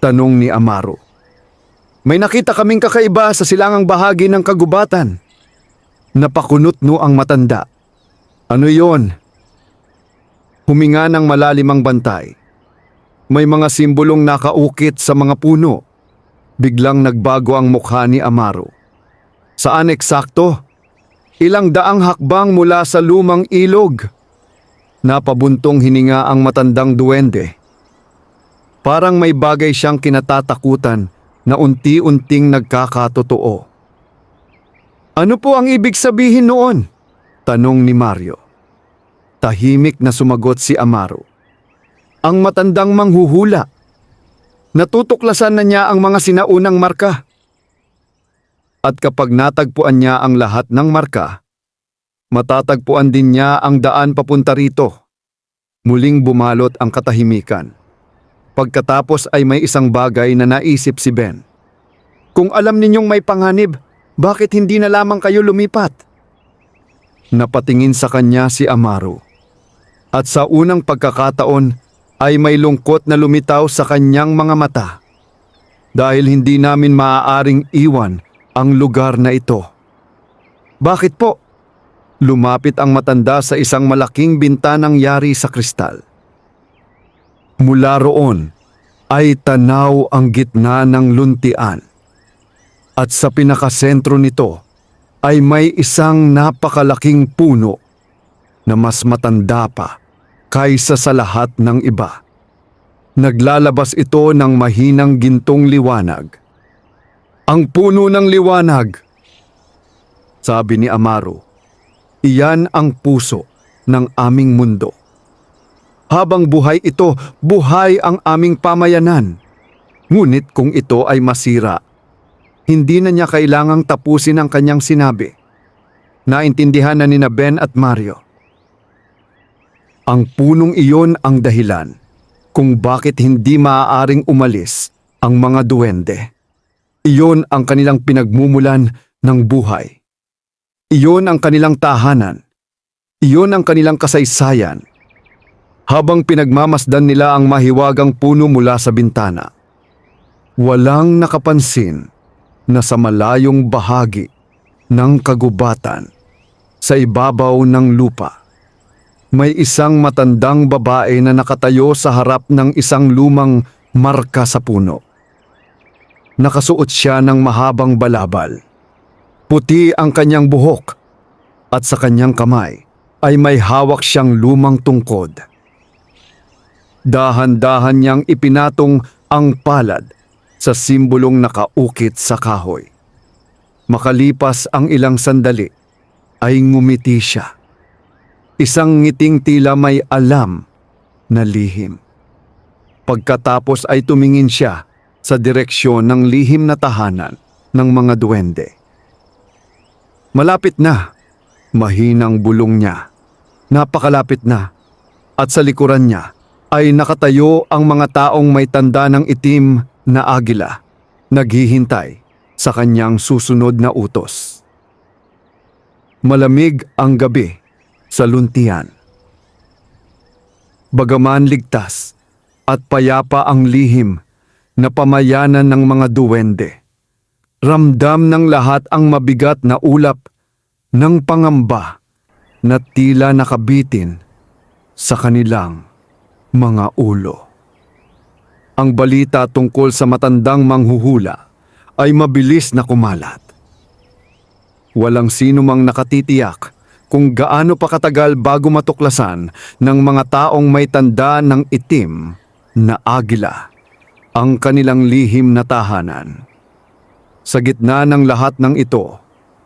tanong ni Amaro. "May nakita kaming kakaiba sa silangang bahagi ng kagubatan." Napakunot-no ang matanda. "Ano yon?" Huminga ng malalim ang bantay. May mga simbolong nakaukit sa mga puno. Biglang nagbago ang mukha ni Amaro. "Saan eksakto?" "Ilang daang hakbang mula sa lumang ilog." Napabuntong hininga ang matandang duwende. Parang may bagay siyang kinatatakutan na unti-unting nagkakatotoo. "Ano po ang ibig sabihin noon?" tanong ni Mario. Tahimik na sumagot si Amaro. Ang matandang manghuhula. Natutuklasan na niya ang mga sinaunang marka. At kapag natagpuan niya ang lahat ng marka, matatagpuan din niya ang daan papunta rito. Muling bumalot ang katahimikan. Pagkatapos ay may isang bagay na naisip si Ben. "Kung alam ninyong may panganib, bakit hindi na lamang kayo lumipat?" Napatingin sa kanya si Amaro. At sa unang pagkakataon ay may lungkot na lumitaw sa kanyang mga mata. "Dahil hindi namin maaaring iwan ang lugar na ito." "Bakit po?" Lumapit ang matanda sa isang malaking bintanang yari sa kristal. Mula roon ay tanaw ang gitna ng luntian. At sa pinakasentro nito ay may isang napakalaking puno na mas matanda pa kaysa sa lahat ng iba. Naglalabas ito ng mahinang gintong liwanag. "Ang puno ng liwanag," sabi ni Amaro. "Iyan ang puso ng aming mundo. Habang buhay ito, buhay ang aming pamayanan. Ngunit kung ito ay masira, hindi na niya kailangang tapusin ang kanyang sinabi." Naintindihan na nina Ben at Mario. Ang punong iyon ang dahilan kung bakit hindi maaaring umalis ang mga duwende. Iyon ang kanilang pinagmumulan ng buhay. Iyon ang kanilang tahanan. Iyon ang kanilang kasaysayan. Habang pinagmamasdan nila ang mahiwagang puno mula sa bintana, walang nakapansin na sa malayong bahagi ng kagubatan, sa ibabaw ng lupa, may isang matandang babae na nakatayo sa harap ng isang lumang marka sa puno. Nakasuot siya ng mahabang balabal. Puti ang kanyang buhok at sa kanyang kamay ay may hawak siyang lumang tungkod. Dahan-dahan niyang ipinatong ang palad sa simbolong nakaukit sa kahoy. Makalipas ang ilang sandali, ay ngumiti siya. Isang ngiting tila may alam na lihim. Pagkatapos ay tumingin siya sa direksyon ng lihim na tahanan ng mga duwende. Malapit na, mahinang bulong niya. Napakalapit na, at sa likuran niya ay nakatayo ang mga taong may tanda ng itim na agila, naghihintay sa kanyang susunod na utos. Malamig ang gabi sa luntian. Bagaman ligtas at payapa ang lihim na pamayanan ng mga duwende, ramdam ng lahat ang mabigat na ulap ng pangamba na tila nakabitin sa kanilang mga ulo. Ang balita tungkol sa matandang manghuhula ay mabilis na kumalat. Walang sino mang nakatitiyak kung gaano pa katagal bago matuklasan ng mga taong may tanda ng itim na agila ang kanilang lihim na tahanan. Sa gitna ng lahat ng ito,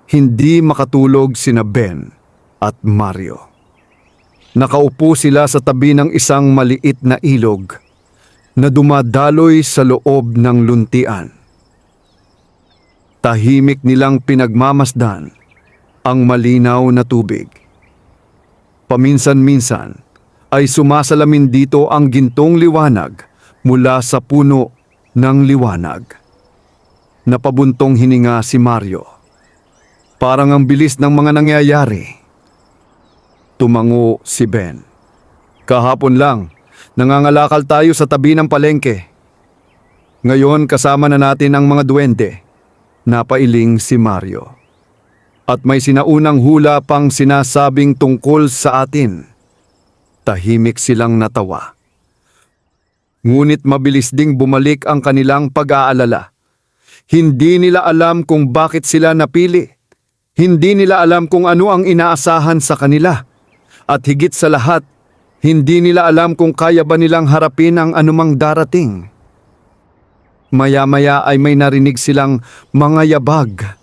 hindi makatulog sina Ben at Mario. Nakaupo sila sa tabi ng isang maliit na ilog. na dumadaloy sa loob ng luntian. Tahimik nilang pinagmamasdan ang malinaw na tubig. Paminsan-minsan ay sumasalamin dito ang gintong liwanag mula sa puno ng liwanag. Napabuntong hininga si Mario. Parang ang bilis ng mga nangyayari. Tumango si Ben. Kahapon lang, nangangalakal tayo sa tabi ng palengke. Ngayon kasama na natin ang mga duwende. Napailing si Mario. At may sinaunang hula pang sinasabing tungkol sa atin. Tahimik silang natawa. Ngunit mabilis ding bumalik ang kanilang pag-aalala. Hindi nila alam kung bakit sila napili. Hindi nila alam kung ano ang inaasahan sa kanila. At higit sa lahat, hindi nila alam kung kaya ba nilang harapin ang anumang darating. Maya-maya ay may narinig silang mga yabag.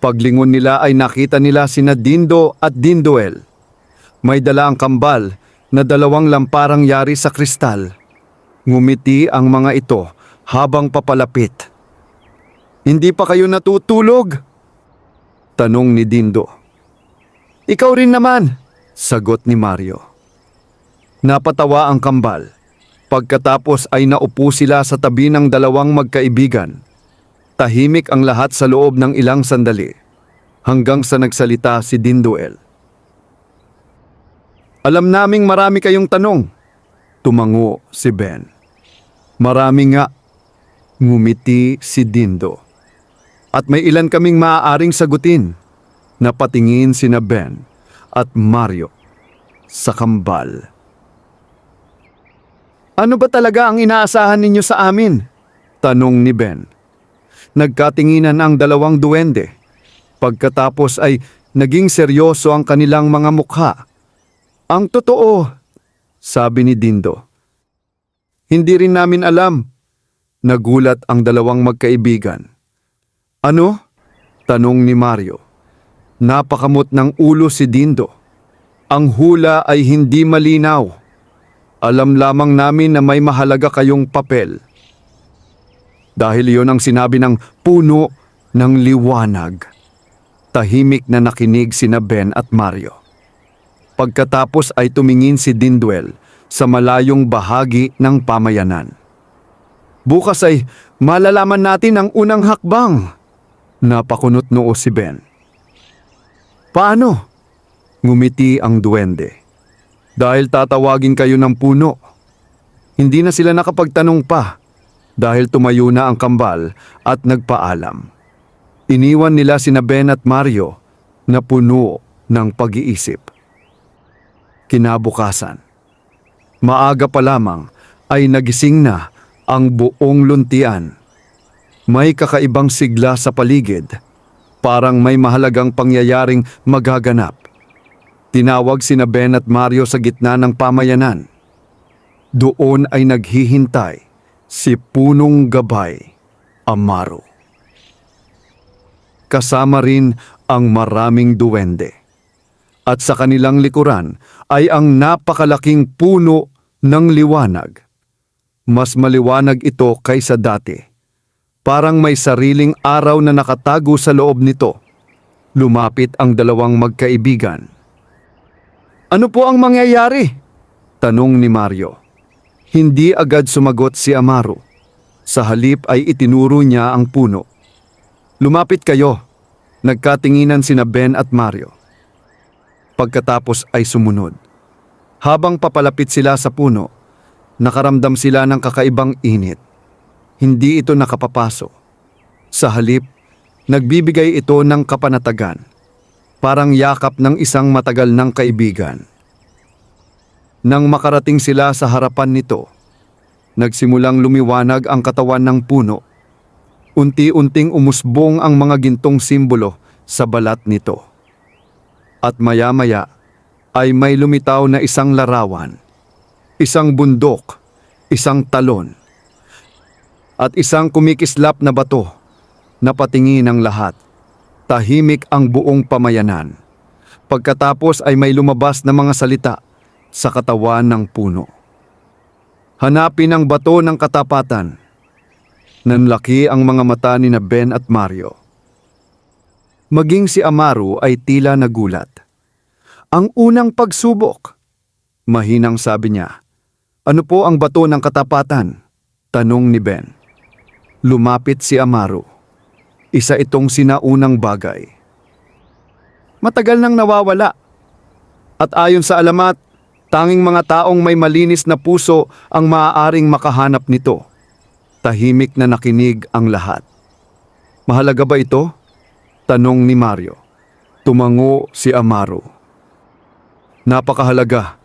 Paglingon nila ay nakita nila sina Dindo at Dindoel. May dala ang kambal na 2 lamparang yari sa kristal. Ngumiti ang mga ito habang papalapit. "Hindi pa kayo natutulog?" tanong ni Dindo. "Ikaw rin naman," sagot ni Mario. Napatawa ang kambal. Pagkatapos ay naupo sila sa tabi ng 2 magkaibigan. Tahimik ang lahat sa loob ng ilang sandali, hanggang sa nagsalita si Dindoel. "Alam naming marami kayong tanong," tumango si Ben. "Marami nga," ngumiti si Dindo. "At may ilan kaming maaaring sagutin." Napatingin sina Ben at Mario sa kambal. "Ano ba talaga ang inaasahan ninyo sa amin?" tanong ni Ben. Nagkatinginan ang 2 duwende. Pagkatapos ay naging seryoso ang kanilang mga mukha. "Ang totoo," sabi ni Dindo. "Hindi rin namin alam." Nagulat ang 2 magkaibigan. "Ano?" tanong ni Mario. Napakamot ng ulo si Dindo. "Ang hula ay hindi malinaw. Alam lamang namin na may mahalaga kayong papel." Dahil iyon ang sinabi ng puno ng liwanag. Tahimik na nakinig sina Ben at Mario. Pagkatapos ay tumingin si Dindoel sa malayong bahagi ng pamayanan. "Bukas ay malalaman natin ang unang hakbang." Napakunot noo si Ben. "Paano?" Ngumiti ang duwende. "Dahil tatawagin kayo ng puno." Hindi na sila nakapagtanong pa dahil tumayo na ang kambal at nagpaalam. Iniwan nila sina Ben at Mario na puno ng pag-iisip. Kinabukasan, maaga pa lamang ay nagising na ang buong luntian. May kakaibang sigla sa paligid, parang may mahalagang pangyayaring magaganap. Tinawag sina Ben at Mario sa gitna ng pamayanan. Doon ay naghihintay si Punong Gabay Amaro. Kasama rin ang maraming duwende. At sa kanilang likuran ay ang napakalaking puno ng liwanag. Mas maliwanag ito kaysa dati. Parang may sariling araw na nakatago sa loob nito. Lumapit ang 2 magkaibigan. "Ano po ang mangyayari?" tanong ni Mario. Hindi agad sumagot si Amaro. Sa halip ay itinuro niya ang puno. "Lumapit kayo." Nagkatinginan sina Ben at Mario. Pagkatapos ay sumunod. Habang papalapit sila sa puno, nakaramdam sila ng kakaibang init. Hindi ito nakapapaso. Sa halip, nagbibigay ito ng kapanatagan. Parang yakap ng isang matagal ng kaibigan. Nang makarating sila sa harapan nito, nagsimulang lumiwanag ang katawan ng puno. Unti-unting umusbong ang mga gintong simbolo sa balat nito. At maya-maya ay may lumitaw na isang larawan, isang bundok, isang talon, at isang kumikislap na bato. Napatingin ang lahat. Tahimik ang buong pamayanan. Pagkatapos ay may lumabas na mga salita sa katawan ng puno. Hanapin ang bato ng katapatan. Nanlaki ang mga mata ni na Ben at Mario. Maging si Amaru ay tila nagulat. Ang unang pagsubok. Mahinang sabi niya. Ano po ang bato ng katapatan? Tanong ni Ben. Lumapit si Amaru. Isa itong sinaunang bagay. Matagal nang nawawala. At ayon sa alamat, tanging mga taong may malinis na puso ang maaaring makahanap nito. Tahimik na nakinig ang lahat. Mahalaga ba ito? Tanong ni Mario. Tumango si Amaru. Napakahalaga.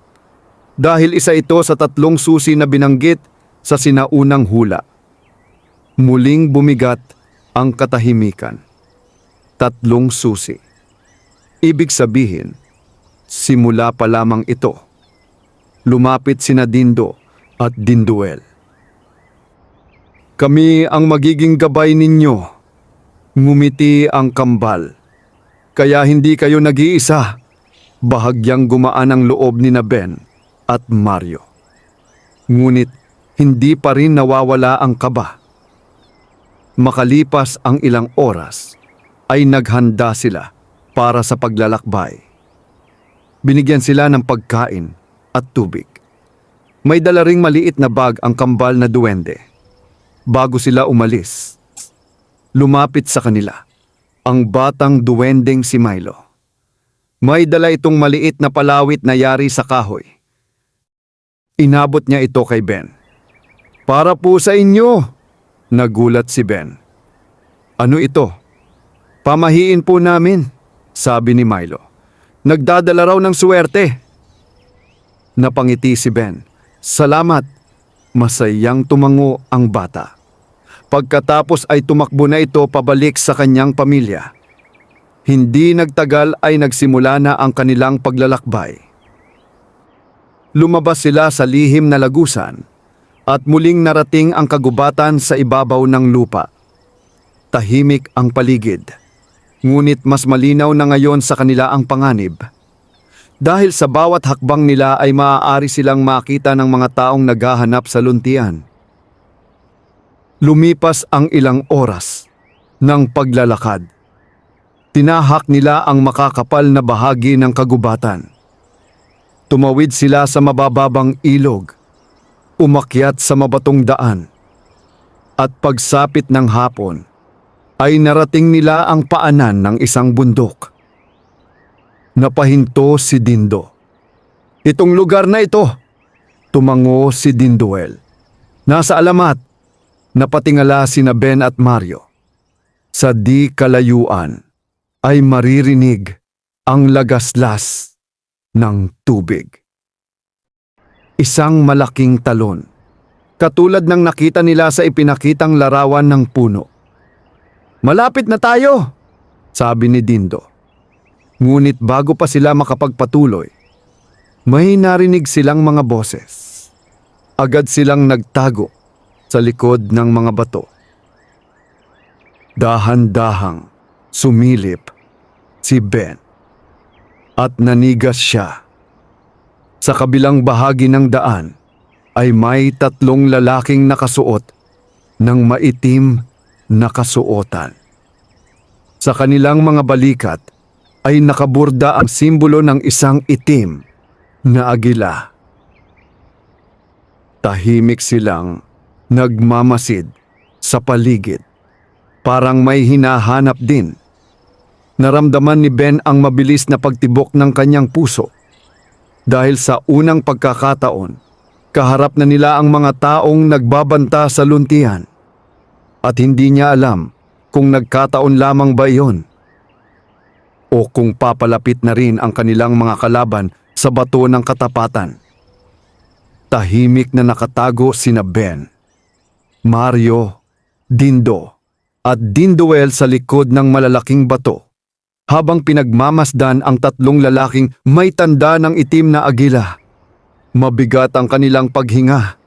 Dahil isa ito sa 3 susi na binanggit sa sinaunang hula. Muling bumigat ang katahimikan. 3 susi. Ibig sabihin, simula pa lamang ito. Lumapit sina Dindo at Dinduel. Kami ang magiging gabay ninyo. Ngumiti ang kambal. Kaya hindi kayo nag-iisa. Bahagyang gumaan ang loob ni na Ben at Mario. Ngunit hindi pa rin nawawala ang kaba. Makalipas ang ilang oras, ay naghanda sila para sa paglalakbay. Binigyan sila ng pagkain at tubig. May dala ring maliit na bag ang kambal na duwende. Bago sila umalis, lumapit sa kanila ang batang duwendeng si Milo. May dala itong maliit na palawit na yari sa kahoy. Inabot niya ito kay Ben. Para po sa inyo, nagulat si Ben. Ano ito? Pamahiin po namin, sabi ni Milo. Nagdadala raw ng swerte. Napangiti si Ben. Salamat. Masayang tumango ang bata. Pagkatapos ay tumakbo na ito pabalik sa kanyang pamilya. Hindi nagtagal ay nagsimula na ang kanilang paglalakbay. Lumabas sila sa lihim na lagusan at muling narating ang kagubatan sa ibabaw ng lupa. Tahimik ang paligid, ngunit mas malinaw na ngayon sa kanila ang panganib. Dahil sa bawat hakbang nila ay maaari silang makita ng mga taong naghahanap sa luntian. Lumipas ang ilang oras ng paglalakad. Tinahak nila ang makakapal na bahagi ng kagubatan. Tumawid sila sa mabababang ilog, umakyat sa mabatong daan, at pagsapit ng hapon, ay narating nila ang paanan ng isang bundok. Napahinto si Dindo. Itong lugar na ito, tumango si Dinduel. Nasa alamat, napatingala sina Ben at Mario. Sa di kalayuan ay maririnig ang lagaslas ng tubig. Isang malaking talon, katulad ng nakita nila sa ipinakitang larawan ng puno. Malapit na tayo, sabi ni Dindo. Ngunit bago pa sila makapagpatuloy, may narinig silang mga boses. Agad silang nagtago sa likod ng mga bato. Dahan-dahang sumilip si Ben at nanigas siya. Sa kabilang bahagi ng daan ay may 3 lalaking nakasuot ng maitim na kasuotan. Sa kanilang mga balikat ay nakaburda ang simbolo ng isang itim na agila. Tahimik silang nagmamasid sa paligid, parang may hinahanap din. Naramdaman ni Ben ang mabilis na pagtibok ng kanyang puso. Dahil sa unang pagkakataon, kaharap na nila ang mga taong nagbabanta sa luntian. At hindi niya alam kung nagkataon lamang ba iyon o kung papalapit na rin ang kanilang mga kalaban sa bato ng katapatan. Tahimik na nakatago sina Ben, Mario, Dindo at Dinduel sa likod ng malalaking bato, habang pinagmamasdan ang 3 lalaking may tanda ng itim na agila. Mabigat ang kanilang paghinga.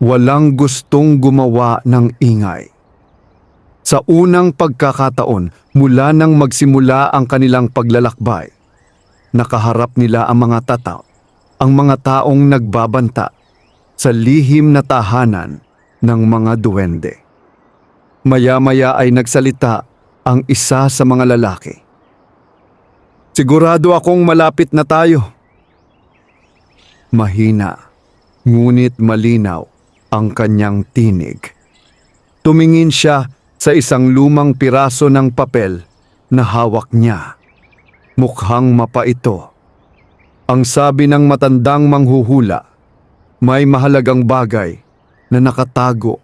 Walang gustong gumawa ng ingay. Sa unang pagkakataon, mula nang magsimula ang kanilang paglalakbay, nakaharap nila ang mga tataw, ang mga taong nagbabanta. sa lihim na tahanan ng mga duwende. Maya-maya ay nagsalita ang isa sa mga lalaki. Sigurado akong malapit na tayo. Mahina, ngunit malinaw ang kanyang tinig. Tumingin siya sa isang lumang piraso ng papel na hawak niya. Mukhang mapa ito. Ang sabi ng matandang manghuhula, may mahalagang bagay na nakatago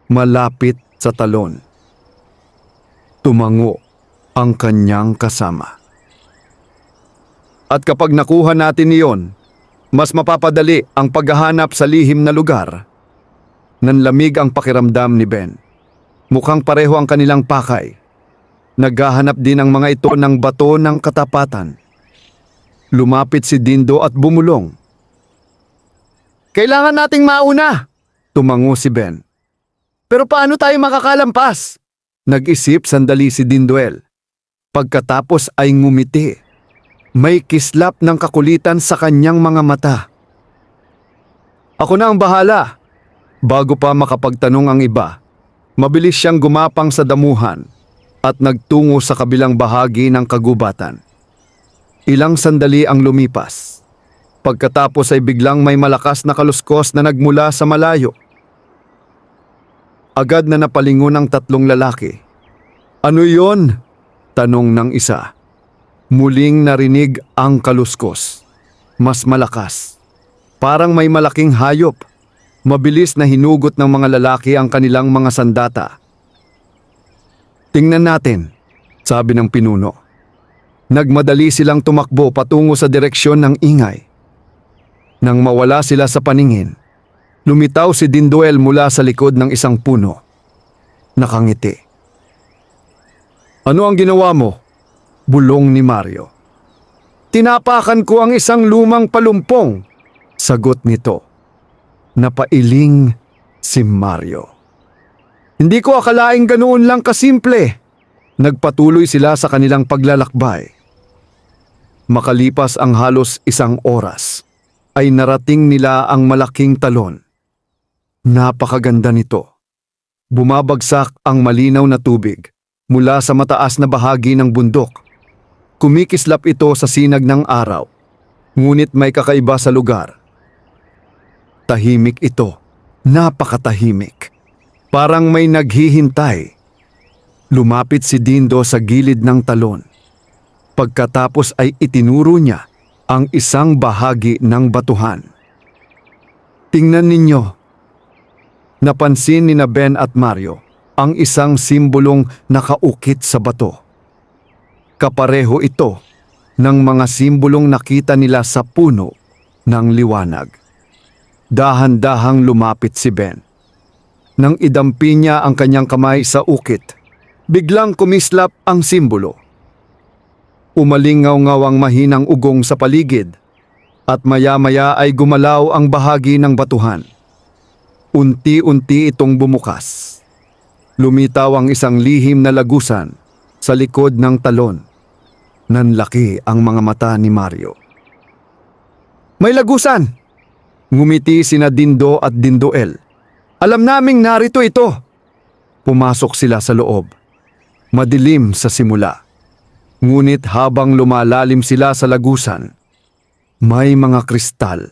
malapit sa talon. Tumango ang kanyang kasama. At kapag nakuha natin iyon, mas mapapadali ang paghahanap sa lihim na lugar. Nanlamig ang pakiramdam ni Ben. Mukhang pareho ang kanilang pakay. Naghahanap din ang mga ito ng bato ng katapatan. Lumapit si Dindo at bumulong. Kailangan nating mauna, tumango si Ben. Pero paano tayo makakalampas? Nag-isip sandali si Dindoel. Pagkatapos ay ngumiti. May kislap ng kakulitan sa kanyang mga mata. Ako na ang bahala. Bago pa makapagtanong ang iba, mabilis siyang gumapang sa damuhan at nagtungo sa kabilang bahagi ng kagubatan. Ilang sandali ang lumipas. Pagkatapos ay biglang may malakas na kaluskos na nagmula sa malayo. Agad na napalingon ang tatlong lalaki. Ano yon? Tanong ng isa. Muling narinig ang kaluskos. Mas malakas. Parang may malaking hayop. Mabilis na hinugot ng mga lalaki ang kanilang mga sandata. Tingnan natin, sabi ng pinuno. Nagmadali silang tumakbo patungo sa direksyon ng ingay. Nang mawala sila sa paningin, lumitaw si Dindoel mula sa likod ng isang puno. Nakangiti. Ano ang ginawa mo? Bulong ni Mario. Tinapakan ko ang isang lumang palumpong, sagot nito. Napailing si Mario. Hindi ko akalaing ganoon lang kasimple. Nagpatuloy sila sa kanilang paglalakbay. Makalipas ang halos isang oras, ay narating nila ang malaking talon. Napakaganda nito. Bumabagsak ang malinaw na tubig mula sa mataas na bahagi ng bundok. Kumikislap ito sa sinag ng araw, ngunit may kakaiba sa lugar. Tahimik ito, napakatahimik. Parang may naghihintay. Lumapit si Dindo sa gilid ng talon. Pagkatapos ay itinuro niya ang isang bahagi ng batuhan. Tingnan ninyo. Napansin ni Ben at Mario ang isang simbolong nakaukit sa bato. Kapareho ito ng mga simbolong nakita nila sa puno ng liwanag. Dahan-dahang lumapit si Ben. Nang idampi niya ang kanyang kamay sa ukit, biglang kumislap ang simbolo. Umalingaw-ngaw ang mahinang ugong sa paligid at maya-maya ay gumalaw ang bahagi ng batuhan. Unti-unti itong bumukas. Lumitaw ang isang lihim na lagusan sa likod ng talon. Nanlaki ang mga mata ni Mario. May lagusan! Ngumiti sina Dindo at Dindoel. Alam naming narito ito. Pumasok sila sa loob. Madilim sa simula. Ngunit habang lumalalim sila sa lagusan, may mga kristal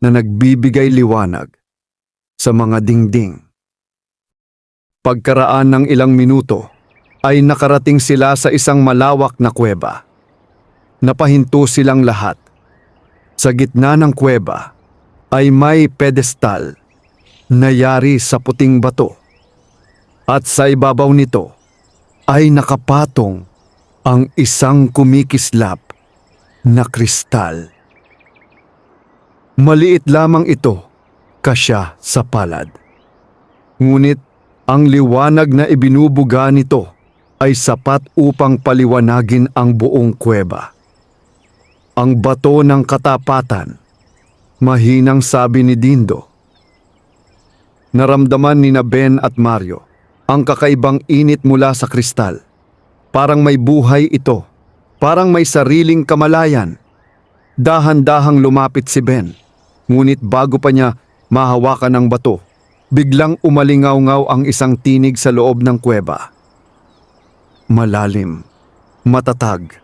na nagbibigay liwanag sa mga dingding. Pagkaraan ng ilang minuto, ay nakarating sila sa isang malawak na kuweba. Napahinto silang lahat. Sa gitna ng kuweba ay may pedestal na yari sa puting bato. At sa ibabaw nito ay nakapatong ang isang kumikislap na kristal. Maliit lamang ito, kasya sa palad. Ngunit ang liwanag na ibinubuga nito ay sapat upang paliwanagin ang buong kuweba. Ang bato ng katapatan, mahinang sabi ni Dindo. Naramdaman ni Ben at Mario ang kakaibang init mula sa kristal. Parang may buhay ito, parang may sariling kamalayan. Dahan-dahang lumapit si Ben, ngunit bago pa niya mahawakan ng bato, biglang umalingaw-ngaw ang isang tinig sa loob ng kuweba. Malalim, matatag,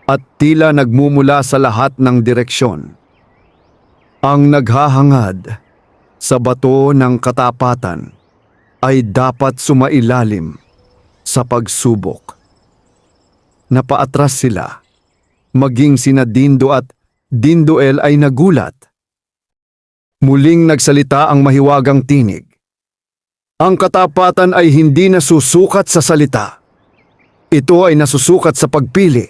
at tila nagmumula sa lahat ng direksyon. Ang naghahangad sa bato ng katapatan ay dapat sumailalim sa pagsubok. Napaatras sila, maging sina Dindo at Dindoel ay nagulat. Muling nagsalita ang mahiwagang tinig. Ang katapatan ay hindi nasusukat sa salita. Ito ay nasusukat sa pagpili.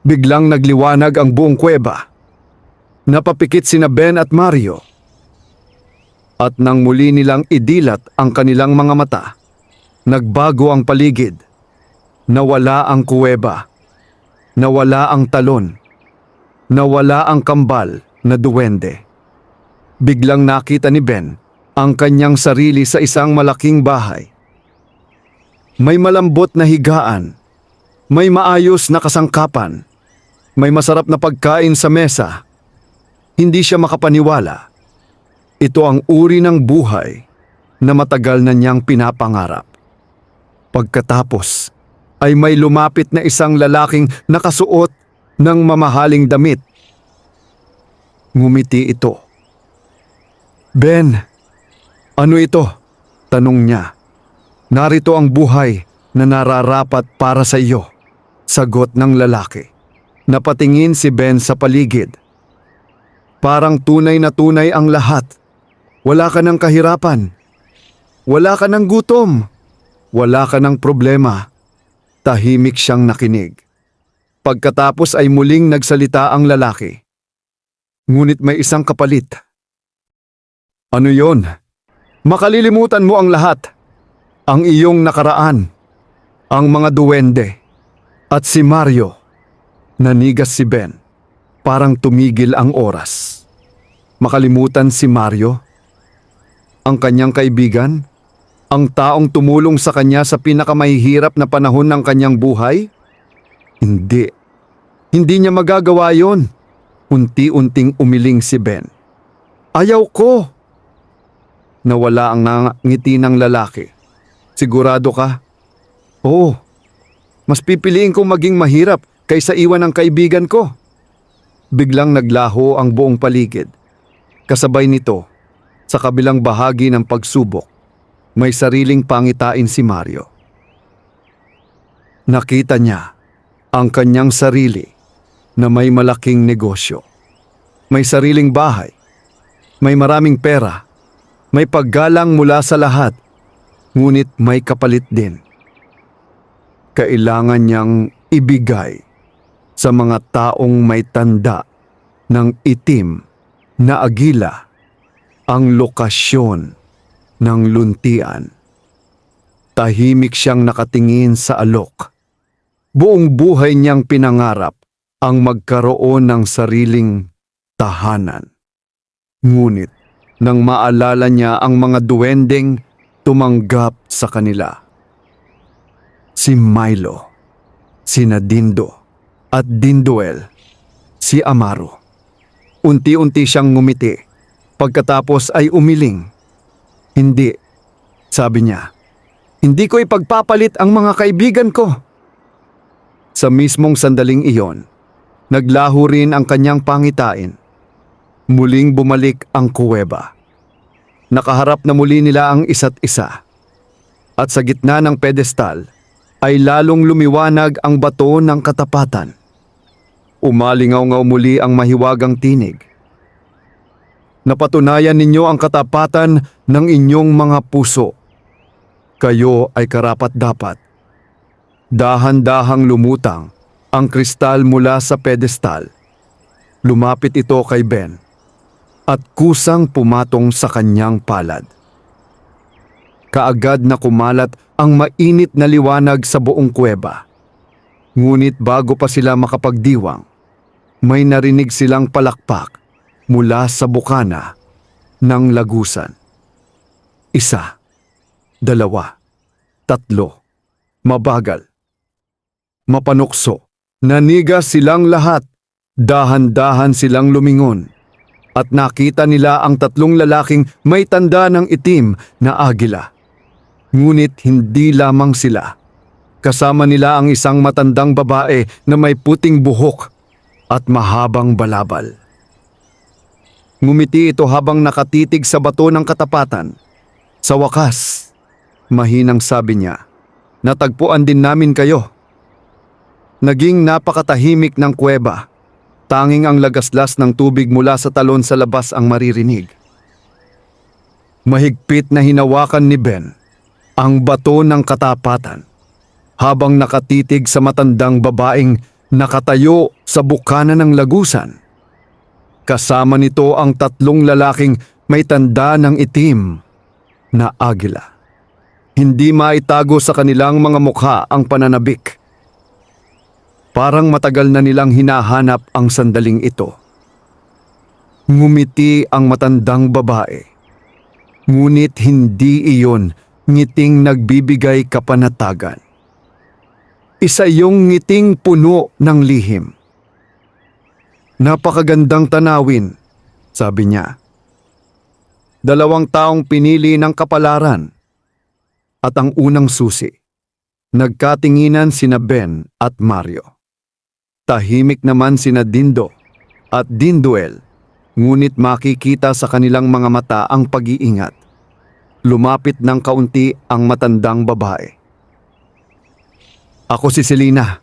Biglang nagliwanag ang buong kuweba. Napapikit sina Ben at Mario. At nang muli nilang idilat ang kanilang mga mata, nagbago ang paligid. Nawala ang kuweba. Nawala ang talon. Nawala ang kambal na duwende. Biglang nakita ni Ben ang kanyang sarili sa isang malaking bahay. May malambot na higaan. May maayos na kasangkapan. May masarap na pagkain sa mesa. Hindi siya makapaniwala. Ito ang uri ng buhay na matagal na niyang pinapangarap. Pagkatapos ay may lumapit na isang lalaking nakasuot ng mamahaling damit. Ngumiti ito. Ben, ano ito? Tanong niya. Narito ang buhay na nararapat para sa iyo. Sagot ng lalaki. Napatingin si Ben sa paligid. Parang tunay na tunay ang lahat. Wala ka ng kahirapan. Wala ka ng gutom. Wala ka ng problema. Tahimik siyang nakinig. Pagkatapos ay muling nagsalita ang lalaki. Ngunit may isang kapalit. Ano yon? Makalilimutan mo ang lahat. Ang iyong nakaraan. Ang mga duwende. At si Mario. Nanigas si Ben. Parang tumigil ang oras. Makalimutan si Mario? Ang kanyang kaibigan? Ang taong tumulong sa kanya sa pinakamahihirap na panahon ng kanyang buhay? Hindi. Hindi niya magagawa yon. Unti-unting umiling si Ben. Ayaw ko! Nawala ang ngiti ng lalaki. Sigurado ka? Oo. Mas pipiliin kong maging mahirap kaysa iwan ang kaibigan ko. Biglang naglaho ang buong paligid. Kasabay nito, sa kabilang bahagi ng pagsubok, may sariling pangitain si Mario. Nakita niya ang kanyang sarili na may malaking negosyo. May sariling bahay. May maraming pera. May paggalang mula sa lahat. Ngunit may kapalit din. Kailangan niyang ibigay sa mga taong may tanda ng itim na agila ang lokasyon ng luntian. Tahimik siyang nakatingin sa alok. Buong buhay niyang pinangarap ang magkaroon ng sariling tahanan. Ngunit nang maalala niya ang mga duwendeng tumanggap sa kanila. Si Milo, sina Dindo at Dindoel, si Amaro. Unti-unti siyang ngumiti, pagkatapos ay umiling. Hindi, sabi niya, hindi ko ipagpapalit ang mga kaibigan ko. Sa mismong sandaling iyon, naglaho rin ang kanyang pangitain. Muling bumalik ang kuweba. Nakaharap na muli nila ang isa't isa. At sa gitna ng pedestal ay lalong lumiwanag ang bato ng katapatan. Umalingaw-ngaw muli ang mahiwagang tinig. Napatunayan ninyo ang katapatan ng inyong mga puso. Kayo ay karapat-dapat. Dahan-dahang lumutang ang kristal mula sa pedestal. Lumapit ito kay Ben at kusang pumatong sa kanyang palad. Kaagad na kumalat ang mainit na liwanag sa buong kuweba. Ngunit bago pa sila makapagdiwang, may narinig silang palakpak mula sa bukana ng lagusan. 1, 2, 3, mabagal. Mapanukso, nanigas silang lahat, dahan-dahan silang lumingon. at nakita nila ang tatlong lalaking may tanda ng itim na agila. Ngunit hindi lamang sila. Kasama nila ang isang matandang babae na may puting buhok at mahabang balabal. Ngumiti ito habang nakatitig sa bato ng katapatan. Sa wakas, mahinang sabi niya, "Natagpuan din namin kayo." Naging napakatahimik ng kuweba. Tanging ang lagaslas ng tubig mula sa talon sa labas ang maririnig. Mahigpit na hinawakan ni Ben ang bato ng katapatan habang nakatitig sa matandang babaeng nakatayo sa bukana ng lagusan. Kasama nito ang tatlong lalaking may tanda ng itim na agila. Hindi maitago sa kanilang mga mukha ang pananabik. Parang matagal na nilang hinahanap ang sandaling ito. Ngumiti ang matandang babae. Ngunit hindi iyon ngiting nagbibigay kapanatagan. Isa iyong ngiting puno ng lihim. "Napakagandang tanawin," sabi niya. Dalawang taong pinili ng kapalaran at ang unang susi. Nagkatinginan sina Ben at Mario. Tahimik naman sina Dindo at Dinduel, ngunit makikita sa kanilang mga mata ang pag-iingat. Lumapit ng kaunti ang matandang babae. "Ako si Selina,"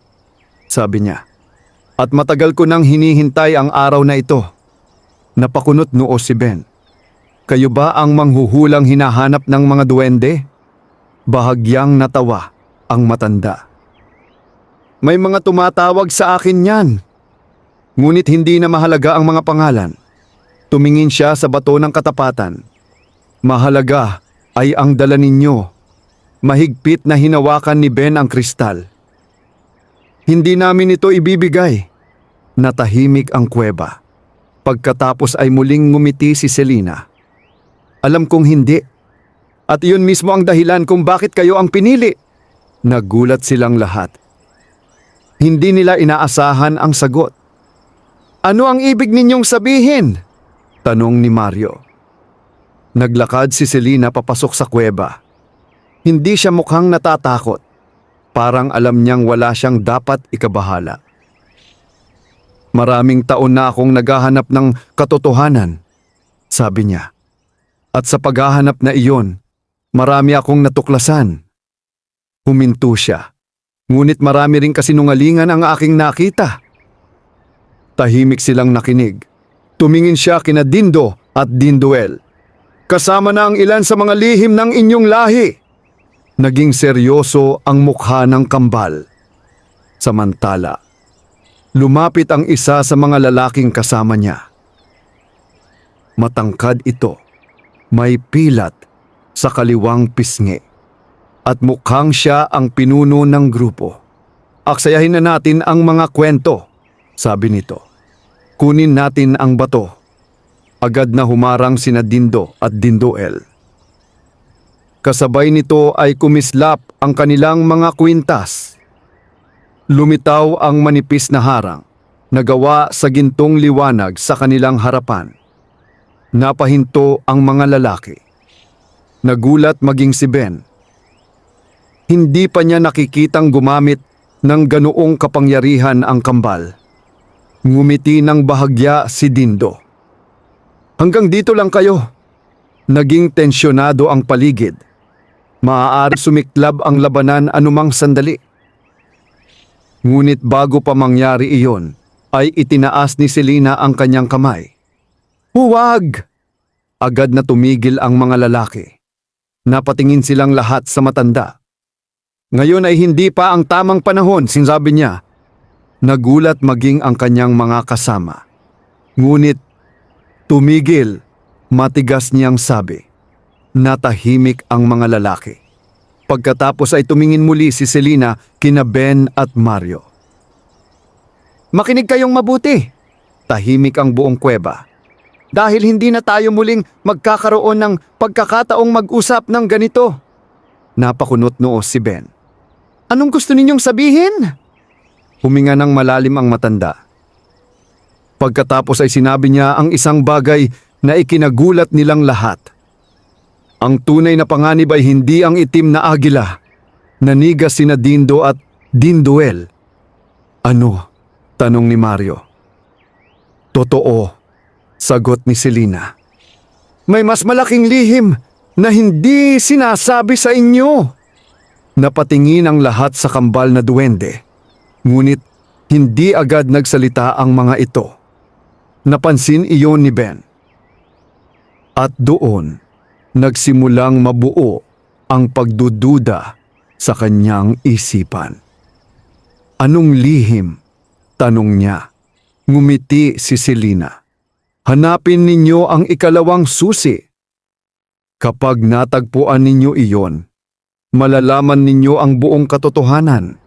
sabi niya. "At matagal ko nang hinihintay ang araw na ito." Napakunot noo si Ben. "Kayo ba ang manghuhulang hinahanap ng mga duwende?" Bahagyang natawa ang matanda. "May mga tumatawag sa akin yan. Ngunit hindi na mahalaga ang mga pangalan." Tumingin siya sa bato ng katapatan. "Mahalaga ay ang dala ninyo." Mahigpit na hinawakan ni Ben ang kristal. "Hindi namin ito ibibigay." Natahimik ang kuweba. Pagkatapos ay muling ngumiti si Selina. "Alam kong hindi. At iyon mismo ang dahilan kung bakit kayo ang pinili." Nagulat silang lahat. Hindi nila inaasahan ang sagot. "Ano ang ibig ninyong sabihin?" tanong ni Mario. Naglakad si Selina papasok sa kuweba. Hindi siya mukhang natatakot. Parang alam niyang wala siyang dapat ikabahala. "Maraming taon na akong naghahanap ng katotohanan," sabi niya. "At sa paghahanap na iyon, marami akong natuklasan." Huminto siya. "Ngunit marami ring kasinungalingan ang aking nakita." Tahimik silang nakinig. Tumingin siya kina Dindo at Dinduel. "Kasama na ang ilan sa mga lihim ng inyong lahi." Naging seryoso ang mukha ng kambal. Samantala, lumapit ang isa sa mga lalaking kasama niya. Matangkad ito, may pilat sa kaliwang pisngi, at mukhang siya ang pinuno ng grupo. "Aksayahin na natin ang mga kwento," sabi nito. "Kunin natin ang bato." Agad na humarang sina Dindo at Dindoel. Kasabay nito ay kumislap ang kanilang mga kwintas. Lumitaw ang manipis na harang na gawa sa gintong liwanag sa kanilang harapan. Napahinto ang mga lalaki. Nagulat maging si Ben. Hindi pa niya nakikitang gumamit ng ganoong kapangyarihan ang kambal. Ngumiti ng bahagya si Dindo. "Hanggang dito lang kayo." Naging tensyonado ang paligid. Maaari sumiklab ang labanan anumang sandali. Ngunit bago pa mangyari iyon, ay itinaas ni Selina ang kanyang kamay. "Huwag!" Agad na tumigil ang mga lalaki. Napatingin silang lahat sa matanda. "Ngayon ay hindi pa ang tamang panahon," sinabi niya. Nagulat maging ang kanyang mga kasama. Ngunit tumigil, matigas niyang sabi. Natahimik ang mga lalaki. Pagkatapos ay tumingin muli si Selina kina Ben at Mario. "Makinig kayong mabuti." Tahimik ang buong kuweba. "Dahil hindi na tayo muling magkakaroon ng pagkakataong mag-usap ng ganito." Napakunot noo si Ben. "Anong gusto ninyong sabihin?" Huminga ng malalim ang matanda. Pagkatapos ay sinabi niya ang isang bagay na ikinagulat nilang lahat. Ang tunay na panganib ay hindi ang itim na agila. Nanigas sina Dindo at Dinduel. Ano? Tanong ni Mario. Totoo, sagot ni Selina. May mas malaking lihim na hindi sinasabi sa inyo. Napatingin ang lahat sa kambal na duwende, ngunit hindi agad nagsalita ang mga ito. Napansin iyon ni Ben. At doon, nagsimulang mabuo ang pagdududa sa kanyang isipan. Anong lihim? Tanong niya. Ngumiti si Selina. Hanapin ninyo ang ikalawang susi. Kapag natagpuan ninyo iyon, malalaman ninyo ang buong katotohanan.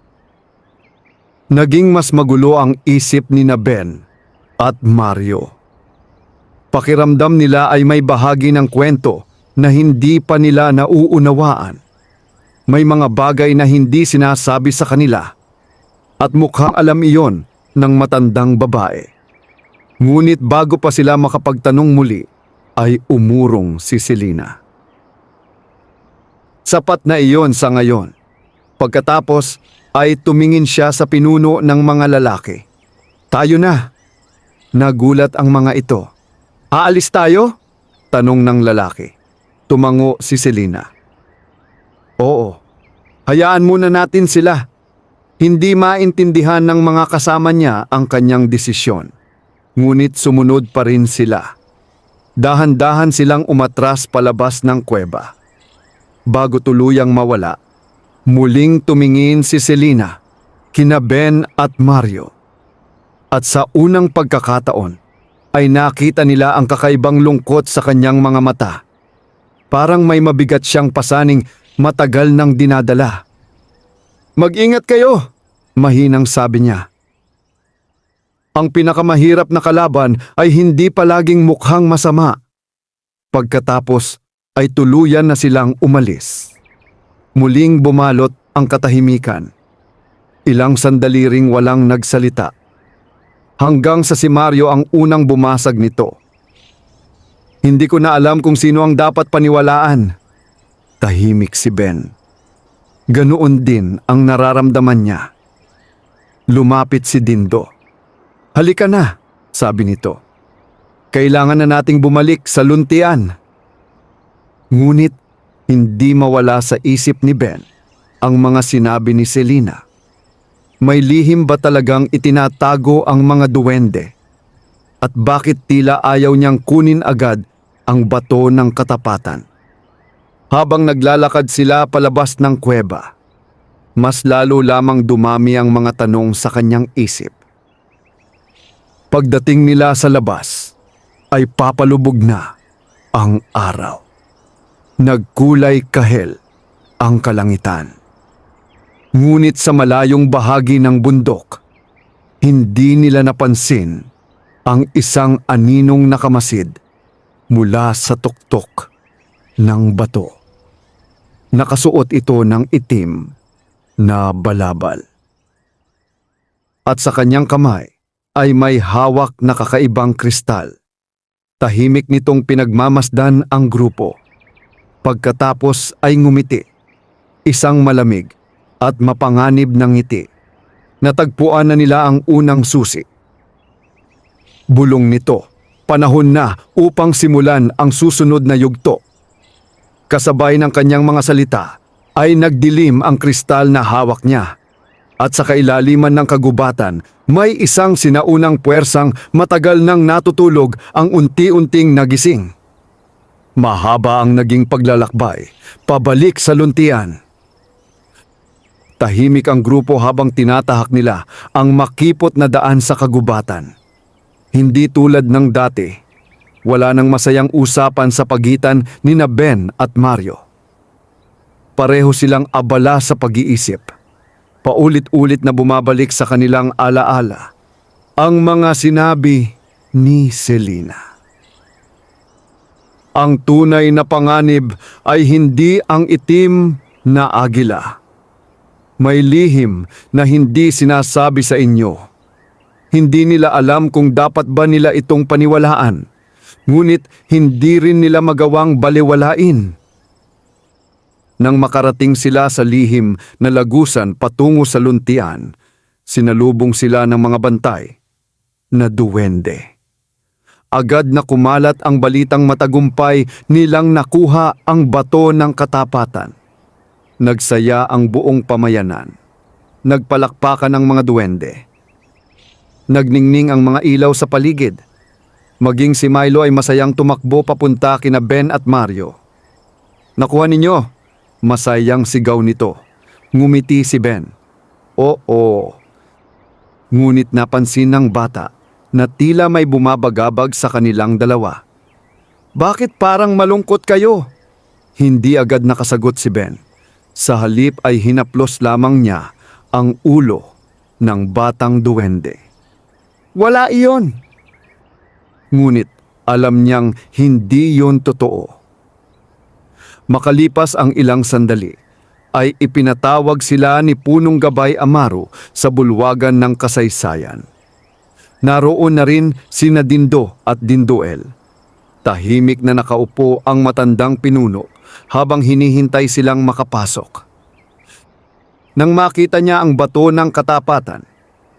Naging mas magulo ang isip ni Ben at Mario. Pakiramdam nila ay may bahagi ng kwento na hindi pa nila nauunawaan. May mga bagay na hindi sinasabi sa kanila at mukhang alam iyon ng matandang babae. Ngunit bago pa sila makapagtanong muli, ay umurong si Selina. Sapat na iyon sa ngayon. Pagkatapos ay tumingin siya sa pinuno ng mga lalaki. Tayo na. Nagulat ang mga ito. Aalis tayo? Tanong ng lalaki. Tumango si Selina. Oo. Hayaan muna natin sila. Hindi maintindihan ng mga kasama niya ang kanyang desisyon. Ngunit sumunod pa rin sila. Dahan-dahan silang umatras palabas ng kuweba. Bago tuluyang mawala, muling tumingin si Selina, kina Ben at Mario. At sa unang pagkakataon, ay nakita nila ang kakaibang lungkot sa kanyang mga mata. Parang may mabigat siyang pasaning matagal nang dinadala. Mag-ingat kayo, mahinang sabi niya. Ang pinakamahirap na kalaban ay hindi palaging mukhang masama. Pagkatapos ay tuluyan na silang umalis. Muling bumalot ang katahimikan. Ilang sandali ring walang nagsalita. Hanggang sa si Mario ang unang bumasag nito. Hindi ko na alam kung sino ang dapat paniwalaan. Tahimik si Ben. Ganoon din ang nararamdaman niya. Lumapit si Dindo. Halika na, sabi nito. Kailangan na nating bumalik sa luntian. Ngunit hindi mawala sa isip ni Ben ang mga sinabi ni Selina. May lihim ba talagang itinatago ang mga duwende? At bakit tila ayaw niyang kunin agad ang bato ng katapatan? Habang naglalakad sila palabas ng kuweba, mas lalo lamang dumami ang mga tanong sa kanyang isip. Pagdating nila sa labas, ay papalubog na ang araw. Nagkulay kahel ang kalangitan. Ngunit sa malayong bahagi ng bundok, hindi nila napansin ang isang aninong nakamasid mula sa tuktok ng bato. Nakasuot ito ng itim na balabal. At sa kanyang kamay ay may hawak na kakaibang kristal. Tahimik nitong pinagmamasdan ang grupo. Pagkatapos ay ngumiti. Isang malamig at mapanganib na ngiti. Natagpuan na nila ang unang susi. Bulong nito, panahon na upang simulan ang susunod na yugto. Kasabay ng kanyang mga salita ay nagdilim ang kristal na hawak niya. At sa kailaliman ng kagubatan, may isang sinaunang puwersang matagal nang natutulog ang unti-unting nagising. Mahaba ang naging paglalakbay, pabalik sa luntian. Tahimik ang grupo habang tinatahak nila ang makipot na daan sa kagubatan. Hindi tulad ng dati, wala nang masayang usapan sa pagitan ni Ben at Mario. Pareho silang abala sa pag-iisip. Paulit-ulit na bumabalik sa kanilang alaala ang mga sinabi ni Selina. Ang tunay na panganib ay hindi ang itim na agila. May lihim na hindi sinasabi sa inyo. Hindi nila alam kung dapat ba nila itong paniwalaan, ngunit hindi rin nila magawang balewalain. Nang makarating sila sa lihim na lagusan patungo sa luntian, sinalubong sila ng mga bantay na duwende. Agad na kumalat ang balitang matagumpay nilang nakuha ang bato ng katapatan. Nagsaya ang buong pamayanan. Nagpalakpakan ang mga duwende. Nagningning ang mga ilaw sa paligid. Maging si Milo ay masayang tumakbo papunta kina Ben at Mario. "Nakuha ninyo!" Masayang sigaw nito. Ngumiti si Ben. "Oo." Ngunit napansin ng bata na tila may bumabagabag sa kanilang dalawa. "Bakit parang malungkot kayo?" Hindi agad nakasagot si Ben. Sa halip ay hinaplos lamang niya ang ulo ng batang duwende. "Wala iyon." Ngunit alam niyang hindi yun totoo. Makalipas ang ilang sandali, ay ipinatawag sila ni Punong Gabay Amaro sa bulwagan ng kasaysayan. Naroon na rin sina Dindo at Dindoel. Tahimik na nakaupo ang matandang pinuno habang hinihintay silang makapasok. Nang makita niya ang bato ng katapatan,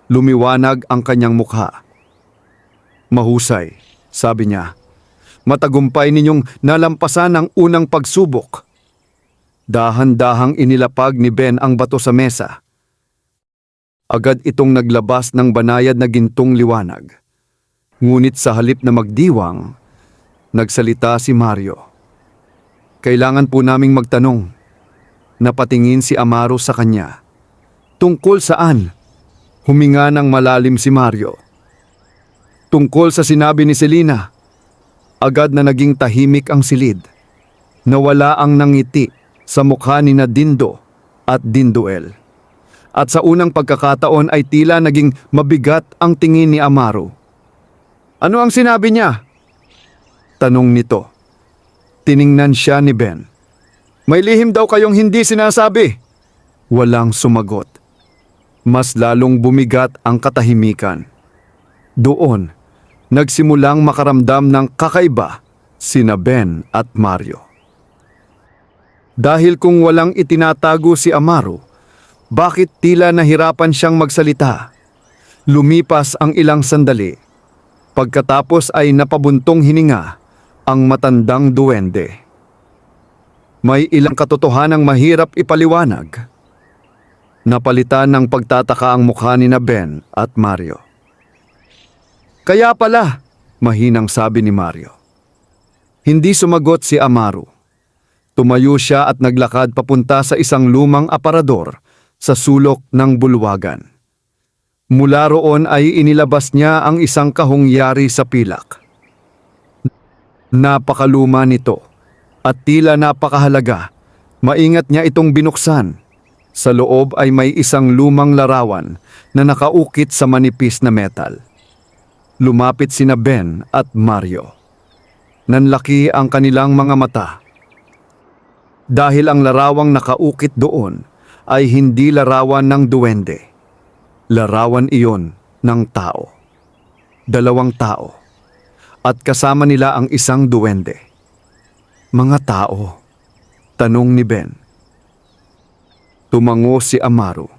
lumiwanag ang kanyang mukha. "Mahusay," sabi niya. "Matagumpay ninyong nalampasan ang unang pagsubok." Dahan-dahang inilapag ni Ben ang bato sa mesa. Agad itong naglabas ng banayad na gintong liwanag. Ngunit sa halip na magdiwang, nagsalita si Mario. "Kailangan po naming magtanong." Napatingin si Amaro sa kanya. "Tungkol saan?" Huminga ng malalim si Mario. "Tungkol sa sinabi ni Selina." Agad na naging tahimik ang silid. Nawala ang nangiti sa mukha ni Dindo at Dindoel. At sa unang pagkakataon ay tila naging mabigat ang tingin ni Amaro. "Ano ang sinabi niya?" tanong nito. Tiningnan siya ni Ben. "May lihim daw kayong hindi sinasabi." Walang sumagot. Mas lalong bumigat ang katahimikan. Doon, nagsimulang makaramdam ng kakaiba sina Ben at Mario. Dahil kung walang itinatago si Amaro, bakit tila nahirapan siyang magsalita? Lumipas ang ilang sandali. Pagkatapos ay napabuntong hininga ang matandang duwende. May ilang katotohanang mahirap ipaliwanag. Napalitan ng pagtataka ang mukha ni Ben at Mario. "Kaya pala," mahinang sabi ni Mario. Hindi sumagot si Amaro. Tumayo siya at naglakad papunta sa isang lumang aparador sa sulok ng bulwagan. Mula roon ay inilabas niya ang isang kahungyari sa pilak. Napakaluma nito at tila napakahalaga. Maingat niya itong binuksan. Sa loob ay may isang lumang larawan na nakaukit sa manipis na metal. Lumapit sina Ben at Mario. Nanlaki ang kanilang mga mata. Dahil ang larawang nakaukit doon ay hindi larawan ng duwende. Larawan iyon ng tao. 2 tao. At kasama nila ang isang duwende. "Mga tao?" tanong ni Ben. Tumango si Amaro.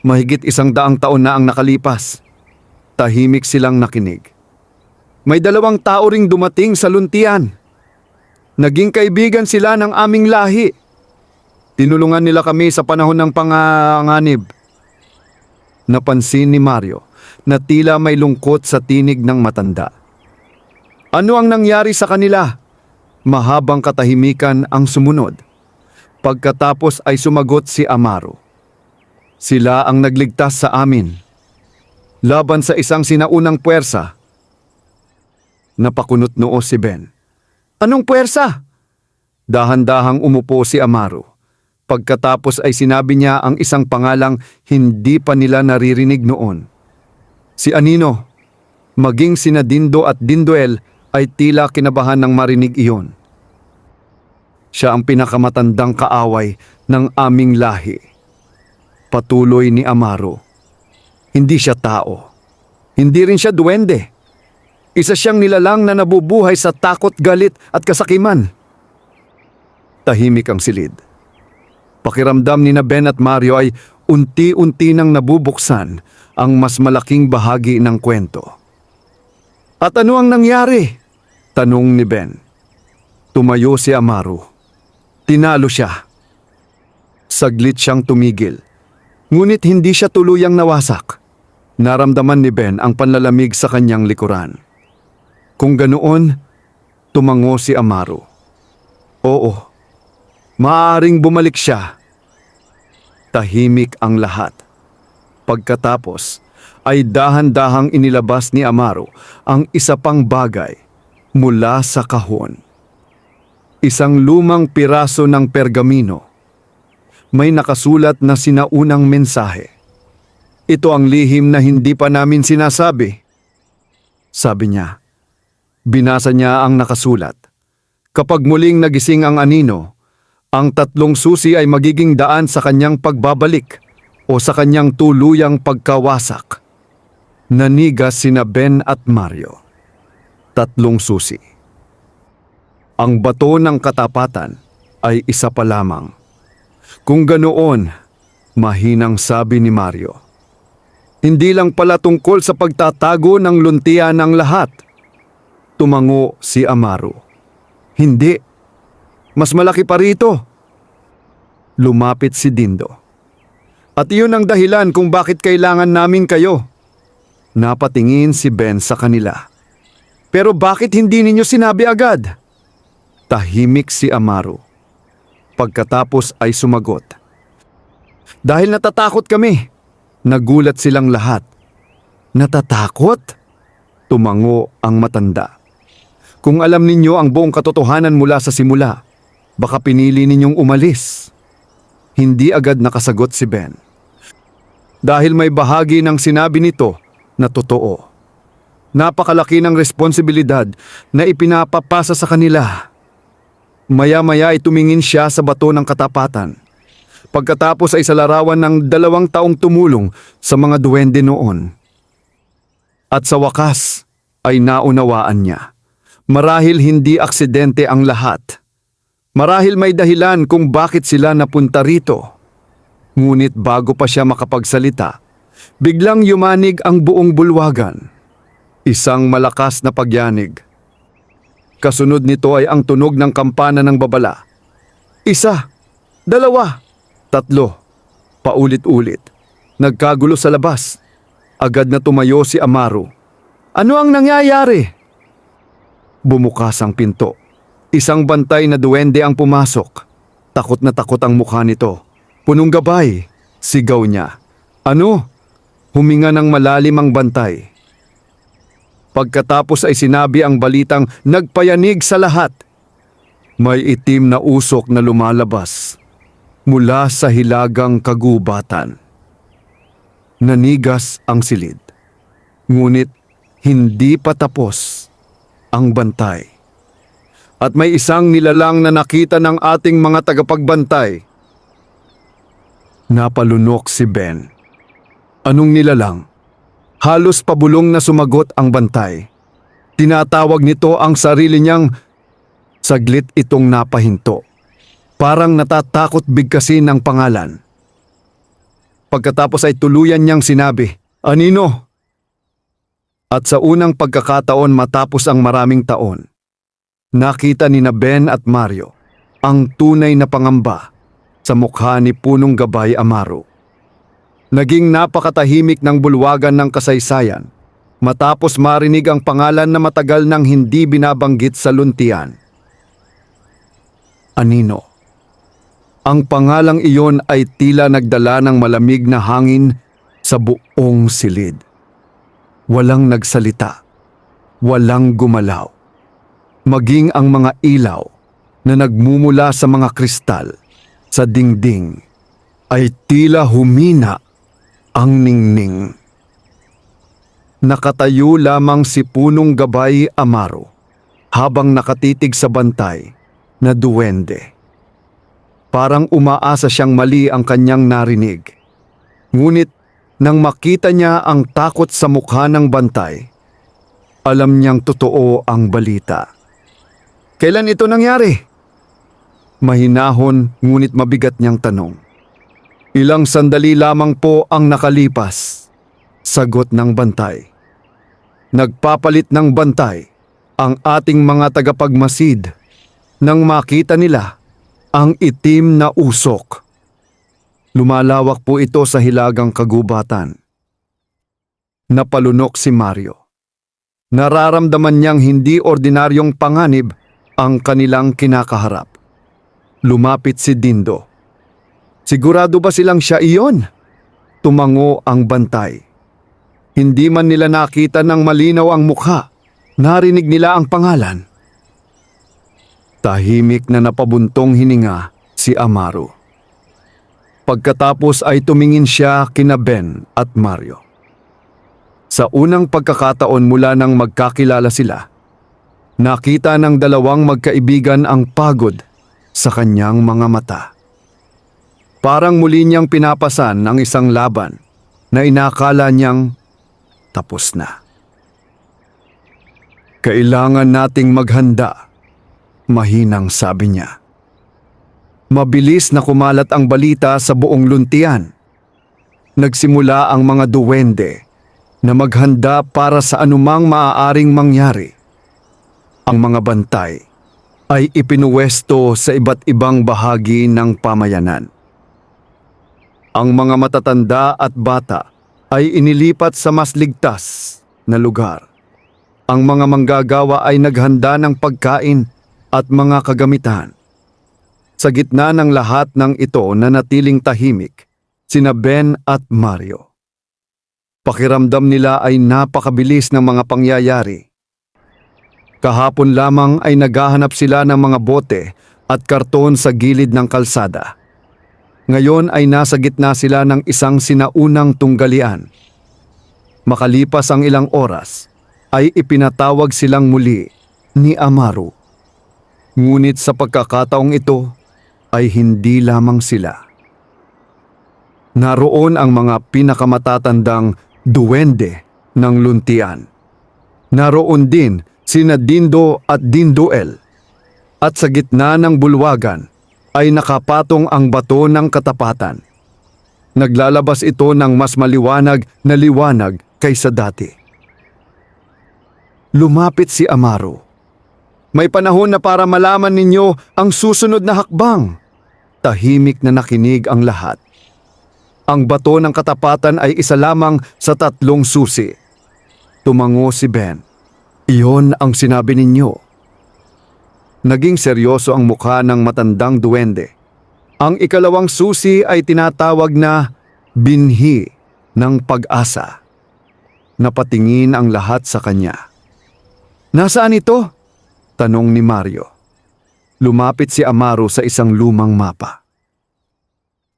Mahigit 100 taon na ang nakalipas. Tahimik silang nakinig. "May 2 tao ring dumating sa luntian. Naging kaibigan sila ng aming lahi. Tinulungan nila kami sa panahon ng panganganib." Napansin ni Mario na tila may lungkot sa tinig ng matanda. "Ano ang nangyari sa kanila?" Mahabang katahimikan ang sumunod. Pagkatapos ay sumagot si Amaro. "Sila ang nagligtas sa amin. Laban sa isang sinaunang puwersa." Napakunot noo si Ben. "Anong puwersa?" Dahan-dahang umupo si Amaro. Pagkatapos ay sinabi niya ang isang pangalang hindi pa nila naririnig noon. Si Anino, maging sina Dindo at Dindoel ay tila kinabahan nang marinig iyon. "Siya ang pinakamatandang kaaway ng aming lahi." Patuloy ni Amaro. "Hindi siya tao. Hindi rin siya duwende. Isa siyang nilalang na nabubuhay sa takot, galit at kasakiman. Tahimik ang silid. Pakiramdam ni na Ben at Mario ay unti-unti nang nabubuksan ang mas malaking bahagi ng kwento. At ano ang nangyari? Tanong ni Ben. Tumayo si Amaru. Tinalo siya. Saglit siyang tumigil. Ngunit hindi siya tuluyang nawasak. Naramdaman ni Ben ang panlalamig sa kanyang likuran. Kung ganoon, tumango si Amaru. Oo, maaaring bumalik siya. Tahimik ang lahat. Pagkatapos ay dahan-dahang inilabas ni Amaru ang isa pang bagay mula sa kahon. Isang lumang piraso ng pergamino. May nakasulat na sinaunang mensahe. Ito ang lihim na hindi pa namin sinasabi. Sabi niya. Binasa niya ang nakasulat. Kapag muling nagising ang anino, ang 3 susi ay magiging daan sa kanyang pagbabalik o sa kanyang tuluyang pagkawasak. Nanigas sina Ben at Mario. 3 susi. Ang bato ng katapatan ay isa pa lamang. Kung ganoon, mahinang sabi ni Mario. Hindi lang pala tungkol sa pagtatago ng luntian ng lahat. Tumango si Amaru. Hindi. Mas malaki pa rito. Lumapit si Dindo. At iyon ang dahilan kung bakit kailangan namin kayo. Napatingin si Ben sa kanila. Pero bakit hindi ninyo sinabi agad? Tahimik si Amaru. Pagkatapos ay sumagot. Dahil natatakot kami. Nagulat silang lahat. Natatakot? Tumango ang matanda. Kung alam ninyo ang buong katotohanan mula sa simula, baka pinili ninyong umalis. Hindi agad nakasagot si Ben. Dahil may bahagi ng sinabi nito na totoo. Napakalaki ng responsibilidad na ipinapapasa sa kanila. Maya-maya ay tumingin siya sa bato ng katapatan. Pagkatapos ay sa larawan ng 2 taong tumulong sa mga duwende noon. At sa wakas ay naunawaan niya. Marahil hindi aksidente ang lahat. Marahil may dahilan kung bakit sila napunta rito. Ngunit bago pa siya makapagsalita, biglang yumanig ang buong bulwagan. Isang malakas na pagyanig. Kasunod nito ay ang tunog ng kampana ng babala. 1, 2, 3. Paulit-ulit. Nagkagulo sa labas. Agad na tumayo si Amaru. Ano ang nangyayari? Bumukas ang pinto. Isang bantay na duwende ang pumasok. Takot na takot ang mukha nito. Punong gabay. Sigaw niya. Ano? Huminga ng malalim ang bantay. Pagkatapos ay sinabi ang balitang nagpayanig sa lahat. May itim na usok na lumalabas mula sa hilagang kagubatan. Nanigas ang silid. Ngunit hindi pa tapos ang bantay. At may isang nilalang na nakita ng ating mga tagapagbantay. Napalunok si Ben. Anong nilalang? Halos pabulong na sumagot ang bantay. Tinatawag nito ang sarili niyang saglit itong napahinto. Parang natatakot bigkasin ang pangalan. Pagkatapos ay tuluyan niyang sinabi, Anino? At sa unang pagkakataon matapos ang maraming taon, nakita ni na Ben at Mario ang tunay na pangamba sa mukha ni Punong Gabay Amaru. Naging napakatahimik ng bulwagan ng kasaysayan matapos marinig ang pangalan na matagal nang hindi binabanggit sa luntian. Anino. Ang pangalang iyon ay tila nagdala ng malamig na hangin sa buong silid. Walang nagsalita. Walang gumalaw. Maging ang mga ilaw na nagmumula sa mga kristal sa dingding ay tila humina ang ningning. Nakatayo lamang si Punong Gabay Amaru habang nakatitig sa bantay na duwende. Parang umaasa siyang mali ang kanyang narinig. Ngunit nang makita niya ang takot sa mukha ng bantay, alam niyang totoo ang balita. Kailan ito nangyari? Mahinahon ngunit mabigat niyang tanong. Ilang sandali lamang po ang nakalipas, sagot ng bantay. Nagpapalit ng bantay ang ating mga tagapagmasid nang makita nila ang itim na usok. Lumalawak po ito sa hilagang kagubatan. Napalunok si Mario. Nararamdaman niyang hindi ordinaryong panganib ang kanilang kinakaharap. Lumapit si Dindo. Sigurado ba silang siya iyon? Tumango ang bantay. Hindi man nila nakita ng malinaw ang mukha. Narinig nila ang pangalan. Tahimik na napabuntong hininga si Amaro. Pagkatapos ay tumingin siya kina Ben at Mario. Sa unang pagkakataon mula nang magkakilala sila, nakita ng dalawang magkaibigan ang pagod sa kanyang mga mata. Parang muli niyang pinapasan ang isang laban na inakala niyang tapos na. Kailangan nating maghanda, mahinang sabi niya. Mabilis na kumalat ang balita sa buong luntian. Nagsimula ang mga duwende na maghanda para sa anumang maaaring mangyari. Ang mga bantay ay ipinuwesto sa iba't ibang bahagi ng pamayanan. Ang mga matatanda at bata ay inilipat sa mas ligtas na lugar. Ang mga manggagawa ay naghanda ng pagkain at mga kagamitan. Sa gitna ng lahat ng ito na natiling tahimik, sina Ben at Mario. Pakiramdam nila ay napakabilis ng mga pangyayari. Kahapon lamang ay naghahanap sila ng mga bote at karton sa gilid ng kalsada. Ngayon ay nasa gitna sila ng isang sinaunang tunggalian. Makalipas ang ilang oras, ay ipinatawag silang muli ni Amaro. Ngunit sa pagkakataong ito ay hindi lamang sila. Naroon ang mga pinakamatatandang duwende ng luntian. Naroon din sina Dindo at Dindoel. At sa gitna ng bulwagan ay nakapatong ang bato ng katapatan. Naglalabas ito ng mas maliwanag na liwanag kaysa dati. Lumapit si Amaro. May panahon na para malaman ninyo ang susunod na hakbang. Tahimik na nakinig ang lahat. Ang bato ng katapatan ay isa lamang sa 3 susi. Tumango si Ben. Iyon ang sinabi ninyo. Naging seryoso ang mukha ng matandang duwende. Ang ikalawang susi ay tinatawag na binhi ng pag-asa. Napatingin ang lahat sa kanya. Nasaan ito? Tanong ni Mario. Lumapit si Amaro sa isang lumang mapa.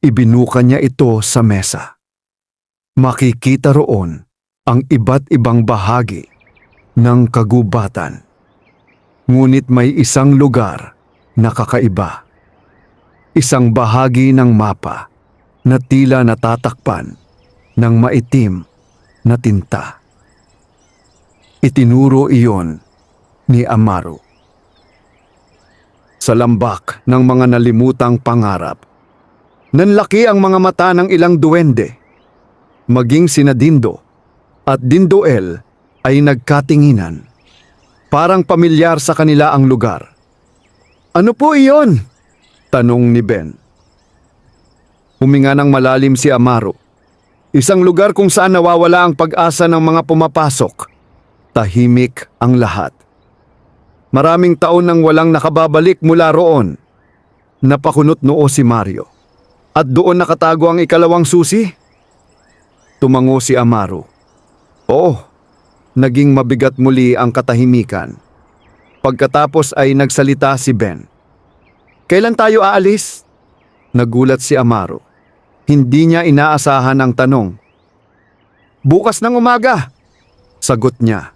Ibinuka niya ito sa mesa. Makikita roon ang iba't ibang bahagi ng kagubatan. Ngunit may isang lugar na kakaiba. Isang bahagi ng mapa na tila natatakpan ng maitim na tinta. Itinuro iyon ni Amaro. Sa lambak ng mga nalimutang pangarap, nanlaki ang mga mata ng ilang duwende. Maging sina Dindo at Dindoel ay nagkatinginan. Parang pamilyar sa kanila ang lugar. Ano po iyon? Tanong ni Ben. Huminga ng malalim si Amaro. Isang lugar kung saan nawawala ang pag-asa ng mga pumapasok. Tahimik ang lahat. Maraming taon nang walang nakababalik mula roon. Napakunot noo si Mario. At doon nakatago ang ikalawang susi? Tumango si Amaro. Oo, naging mabigat muli ang katahimikan. Pagkatapos ay nagsalita si Ben. Kailan tayo aalis? Nagulat si Amaro. Hindi niya inaasahan ang tanong. Bukas ng umaga, sagot niya.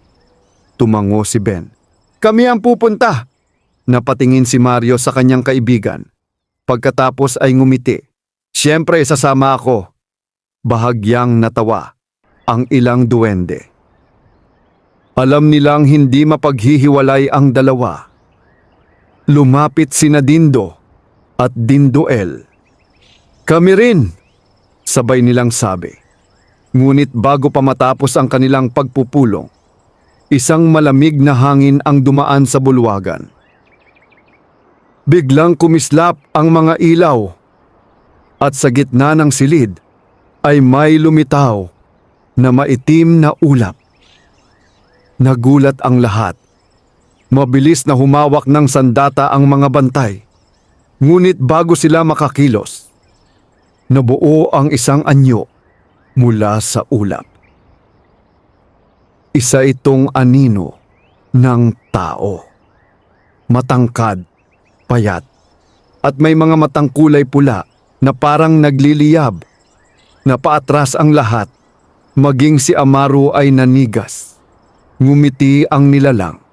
Tumango si Ben. Kami ang pupunta. Napatingin si Mario sa kanyang kaibigan. Pagkatapos ay ngumiti. Siyempre, sasama ako. Bahagyang natawa ang ilang duwende. Alam nilang hindi mapaghihiwalay ang dalawa. Lumapit sina Dindo at Dindoel. "Kami rin!" sabay nilang sabi. Ngunit bago pa matapos ang kanilang pagpupulong, isang malamig na hangin ang dumaan sa bulwagan. Biglang kumislap ang mga ilaw at sa gitna ng silid ay may lumitaw na maitim na ulap. Nagulat ang lahat. Mabilis na humawak ng sandata ang mga bantay. Ngunit bago sila makakilos, nabuo ang isang anyo mula sa ulap. Isa itong anino ng tao. Matangkad, payat, at may mga matang kulay pula na parang nagliliyab. Napaatras ang lahat, maging si Amaru ay nanigas. Ngumiti ang nilalang.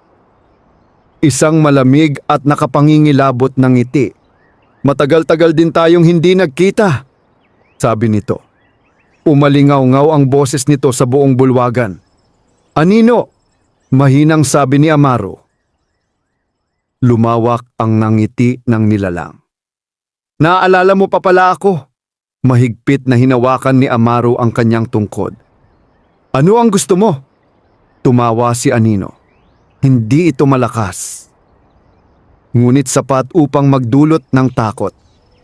Isang malamig at nakapangingilabot na ngiti. "Matagal-tagal din tayong hindi nagkita," sabi nito. Umalingaw-ngaw ang boses nito sa buong bulwagan. "Anino?" mahinang sabi ni Amaru. Lumawak ang nangiti ng nilalang. "Naaalala mo pa pala ako." Mahigpit na hinawakan ni Amaru ang kanyang tungkod. "Ano ang gusto mo?" Tumawa si Anino. Hindi ito malakas, ngunit sapat upang magdulot ng takot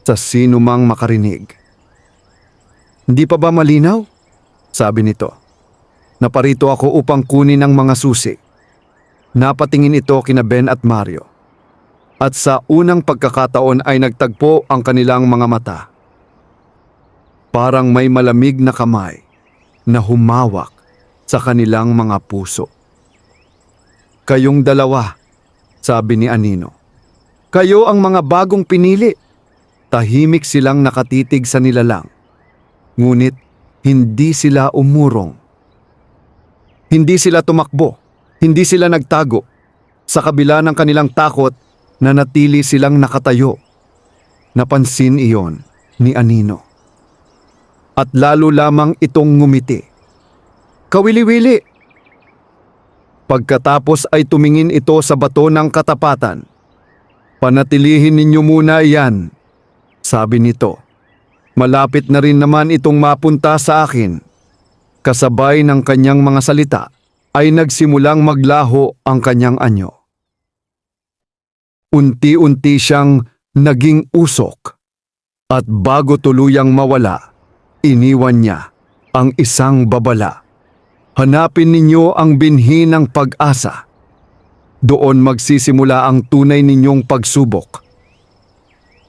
sa sino mang makarinig. "Hindi pa ba malinaw?" sabi nito. "Naparito ako upang kunin ang mga susi." Napatingin ito kina Ben at Mario. At sa unang pagkakataon ay nagtagpo ang kanilang mga mata. Parang may malamig na kamay na humawak sa kanilang mga puso. "Kayong dalawa," sabi ni Anino. "Kayo ang mga bagong pinili." Tahimik silang nakatitig sa nilalang. Ngunit hindi sila umurong. Hindi sila tumakbo. Hindi sila nagtago. Sa kabila ng kanilang takot, nanatili silang nakatayo. Napansin iyon ni Anino. At lalo lamang itong ngumiti. "Kawili-wili!" Pagkatapos ay tumingin ito sa bato ng katapatan. "Panatilihin ninyo muna iyan," sabi nito. "Malapit na rin naman itong mapunta sa akin." Kasabay ng kanyang mga salita ay nagsimulang maglaho ang kanyang anyo. Unti-unti siyang naging usok at bago tuluyang mawala, iniwan niya ang isang babala. "Hanapin ninyo ang binhi ng pag-asa. Doon magsisimula ang tunay ninyong pagsubok."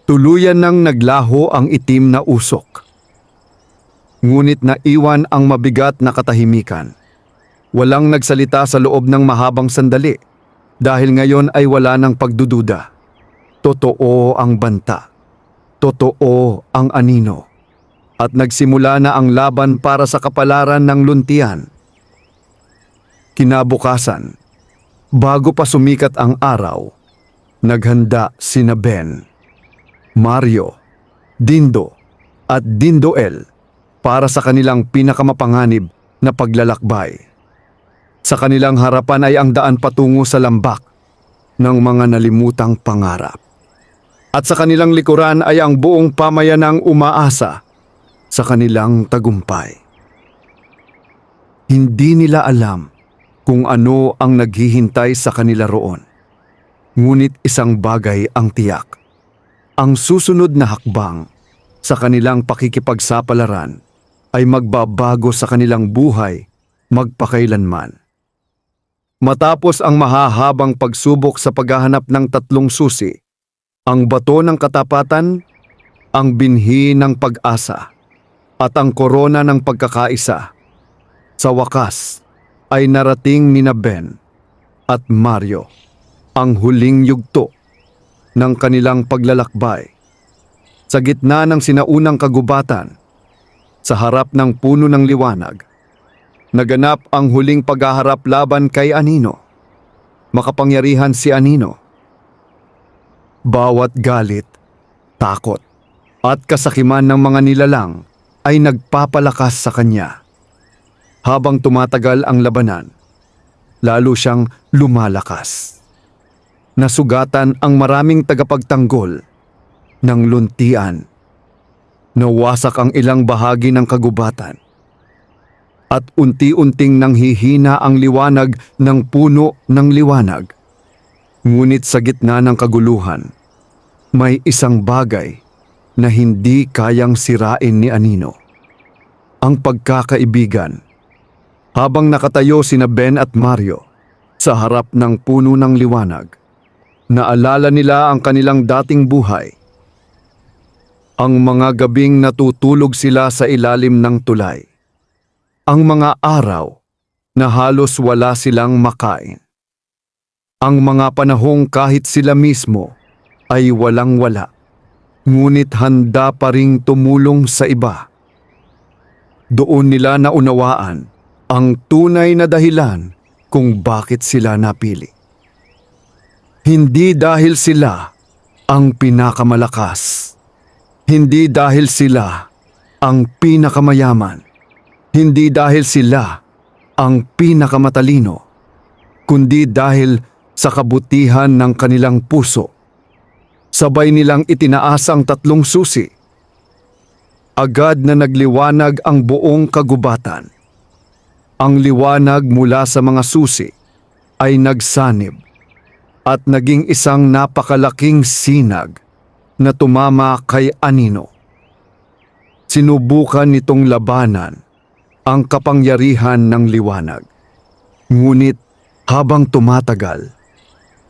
Tuluyan nang naglaho ang itim na usok. Ngunit naiwan ang mabigat na katahimikan. Walang nagsalita sa loob ng mahabang sandali dahil ngayon ay wala ng pagdududa. Totoo ang banta. Totoo ang anino. At nagsimula na ang laban para sa kapalaran ng luntian. Kinabukasan, bago pa sumikat ang araw, naghanda sina Ben, Mario, Dindo at Dindoel para sa kanilang pinakamapanganib na paglalakbay. Sa kanilang harapan ay ang daan patungo sa lambak ng mga nalimutang pangarap. At sa kanilang likuran ay ang buong pamayanang umaasa sa kanilang tagumpay. Hindi nila alam kung ano ang naghihintay sa kanila roon. Ngunit isang bagay ang tiyak. Ang susunod na hakbang sa kanilang pakikipagsapalaran ay magbabago sa kanilang buhay magpakailanman. Matapos ang mahahabang pagsubok sa paghahanap ng tatlong susi, ang bato ng katapatan, ang binhi ng pag-asa, at ang korona ng pagkakaisa, sa wakas ay narating nina Ben at Mario ang huling yugto ng kanilang paglalakbay. Sa gitna ng sinaunang kagubatan, sa harap ng puno ng liwanag, naganap ang huling paghaharap laban kay Anino. Makapangyarihan si Anino. Bawat galit, takot, at kasakiman ng mga nilalang ay nagpapalakas sa kanya. Habang tumatagal ang labanan, lalo siyang lumalakas. Nasugatan ang maraming tagapagtanggol ng luntian. Nawasak ang ilang bahagi ng kagubatan. At unti-unting nanghihina ang liwanag ng puno ng liwanag. Ngunit sa gitna ng kaguluhan, may isang bagay na hindi kayang sirain ni Anino. Ang pagkakaibigan. Habang nakatayo sina Ben at Mario sa harap ng puno ng liwanag, naalala nila ang kanilang dating buhay. Ang mga gabing natutulog sila sa ilalim ng tulay. Ang mga araw na halos wala silang makain. Ang mga panahong kahit sila mismo ay walang-wala, ngunit handa pa ring tumulong sa iba. Doon nila naunawaan ang tunay na dahilan kung bakit sila napili. Hindi dahil sila ang pinakamalakas. Hindi dahil sila ang pinakamayaman. Hindi dahil sila ang pinakamatalino. Kundi dahil sa kabutihan ng kanilang puso. Sabay nilang itinaas ang 3 susi. Agad na nagliwanag ang buong kagubatan. Ang liwanag mula sa mga susi ay nagsanib at naging isang napakalaking sinag na tumama kay Anino. Sinubukan nitong labanan ang kapangyarihan ng liwanag. Ngunit habang tumatagal,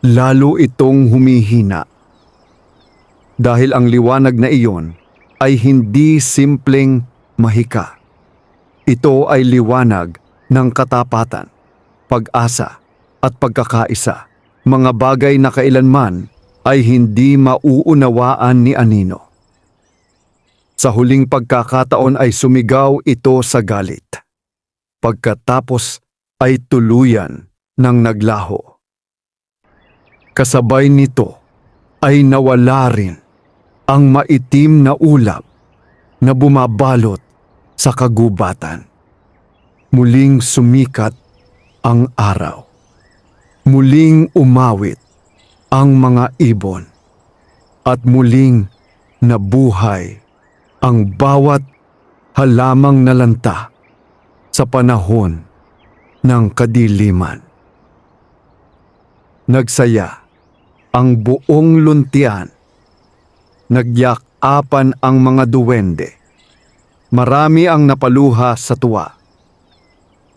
lalo itong humihina. Dahil ang liwanag na iyon ay hindi simpleng mahika. Ito ay liwanag ng katapatan, pag-asa at pagkakaisa, mga bagay na kailanman ay hindi mauunawaan ni Anino. Sa huling pagkakataon ay sumigaw ito sa galit. Pagkatapos ay tuluyan ng naglaho. Kasabay nito ay nawala rin ang maitim na ulap na bumabalot sa kagubatan. Muling sumikat ang araw. Muling umawit ang mga ibon. At muling nabuhay ang bawat halamang nalanta sa panahon ng kadiliman. Nagsaya ang buong luntian. Nagyakapan ang mga duwende. Marami ang napaluha sa tuwa.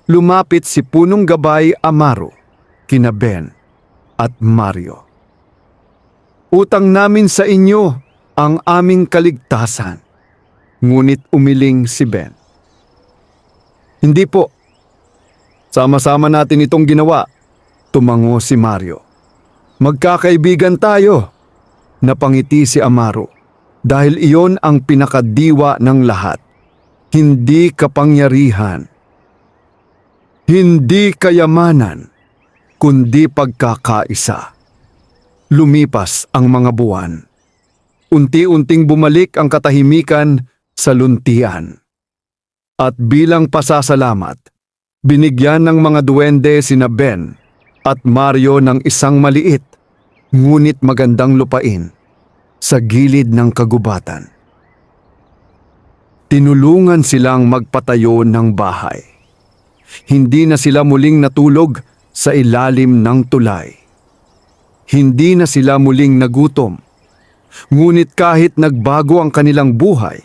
Lumapit si Punong Gabay Amaro, kina Ben at Mario. Utang namin sa inyo ang aming kaligtasan. Ngunit umiling si Ben. Hindi po. Sama-sama natin itong ginawa. Tumango si Mario. Magkakaibigan tayo. Napangiti si Amaro dahil iyon ang pinakadiwa ng lahat. Hindi kapangyarihan. Hindi kayamanan, kundi pagkakaisa. Lumipas ang mga buwan. Unti-unting bumalik ang katahimikan sa luntian. At bilang pasasalamat, binigyan ng mga duwende sina Ben at Mario ng isang maliit, ngunit magandang lupain sa gilid ng kagubatan. Tinulungan silang magpatayo ng bahay. Hindi na sila muling natulog sa ilalim ng tulay. Hindi na sila muling nagutom. Ngunit kahit nagbago ang kanilang buhay,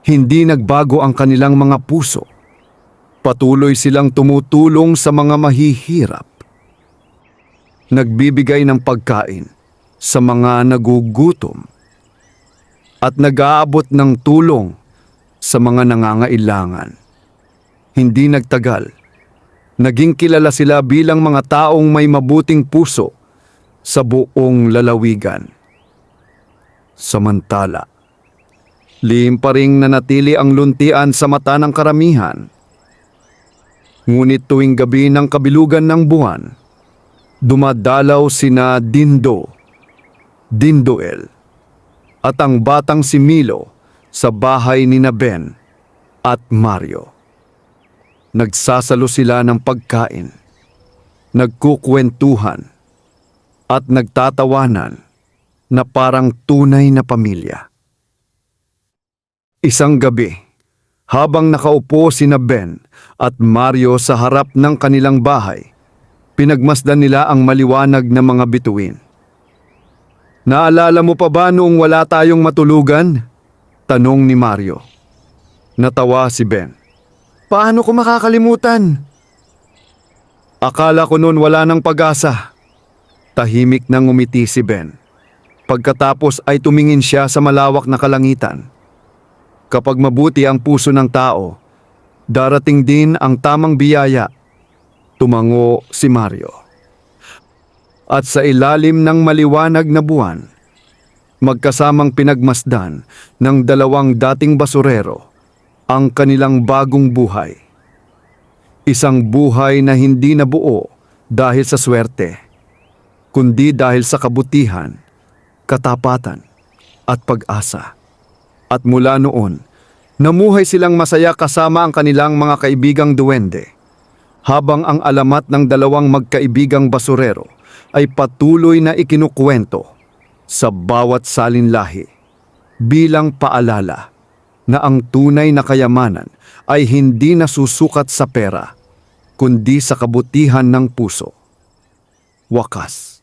hindi nagbago ang kanilang mga puso. Patuloy silang tumutulong sa mga mahihirap. Nagbibigay ng pagkain sa mga nagugutom at nag-aabot ng tulong sa mga nangangailangan. Hindi nagtagal, naging kilala sila bilang mga taong may mabuting puso sa buong lalawigan. Samantala, lihim pa ring nanatili ang luntian sa mata ng karamihan. Ngunit tuwing gabi ng kabilugan ng buwan, dumadalaw sina Dindo, Dindoel, at ang batang si Milo sa bahay ni na Ben at Mario. Nagsasalo sila ng pagkain, nagkukwentuhan, at nagtatawanan na parang tunay na pamilya. Isang gabi, habang nakaupo sina Ben at Mario sa harap ng kanilang bahay, pinagmasdan nila ang maliwanag na mga bituin. "Naalala mo pa ba noong wala tayong matulugan?" tanong ni Mario. Natawa si Ben. "Paano ko makakalimutan? Akala ko noon wala ng pag-asa." Tahimik na ngumiti si Ben. Pagkatapos ay tumingin siya sa malawak na kalangitan. Kapag mabuti ang puso ng tao, darating din ang tamang biyaya. Tumango si Mario. At sa ilalim ng maliwanag na buwan, magkasamang pinagmasdan ng dalawang dating basurero ang kanilang bagong buhay. Isang buhay na hindi nabuo dahil sa swerte, kundi dahil sa kabutihan, katapatan, at pag-asa. At mula noon, namuhay silang masaya kasama ang kanilang mga kaibigang duwende, habang ang alamat ng dalawang magkaibigang basurero ay patuloy na ikinukwento sa bawat salinlahi bilang paalala na ang tunay na kayamanan ay hindi nasusukat sa pera, kundi sa kabutihan ng puso. Wakas.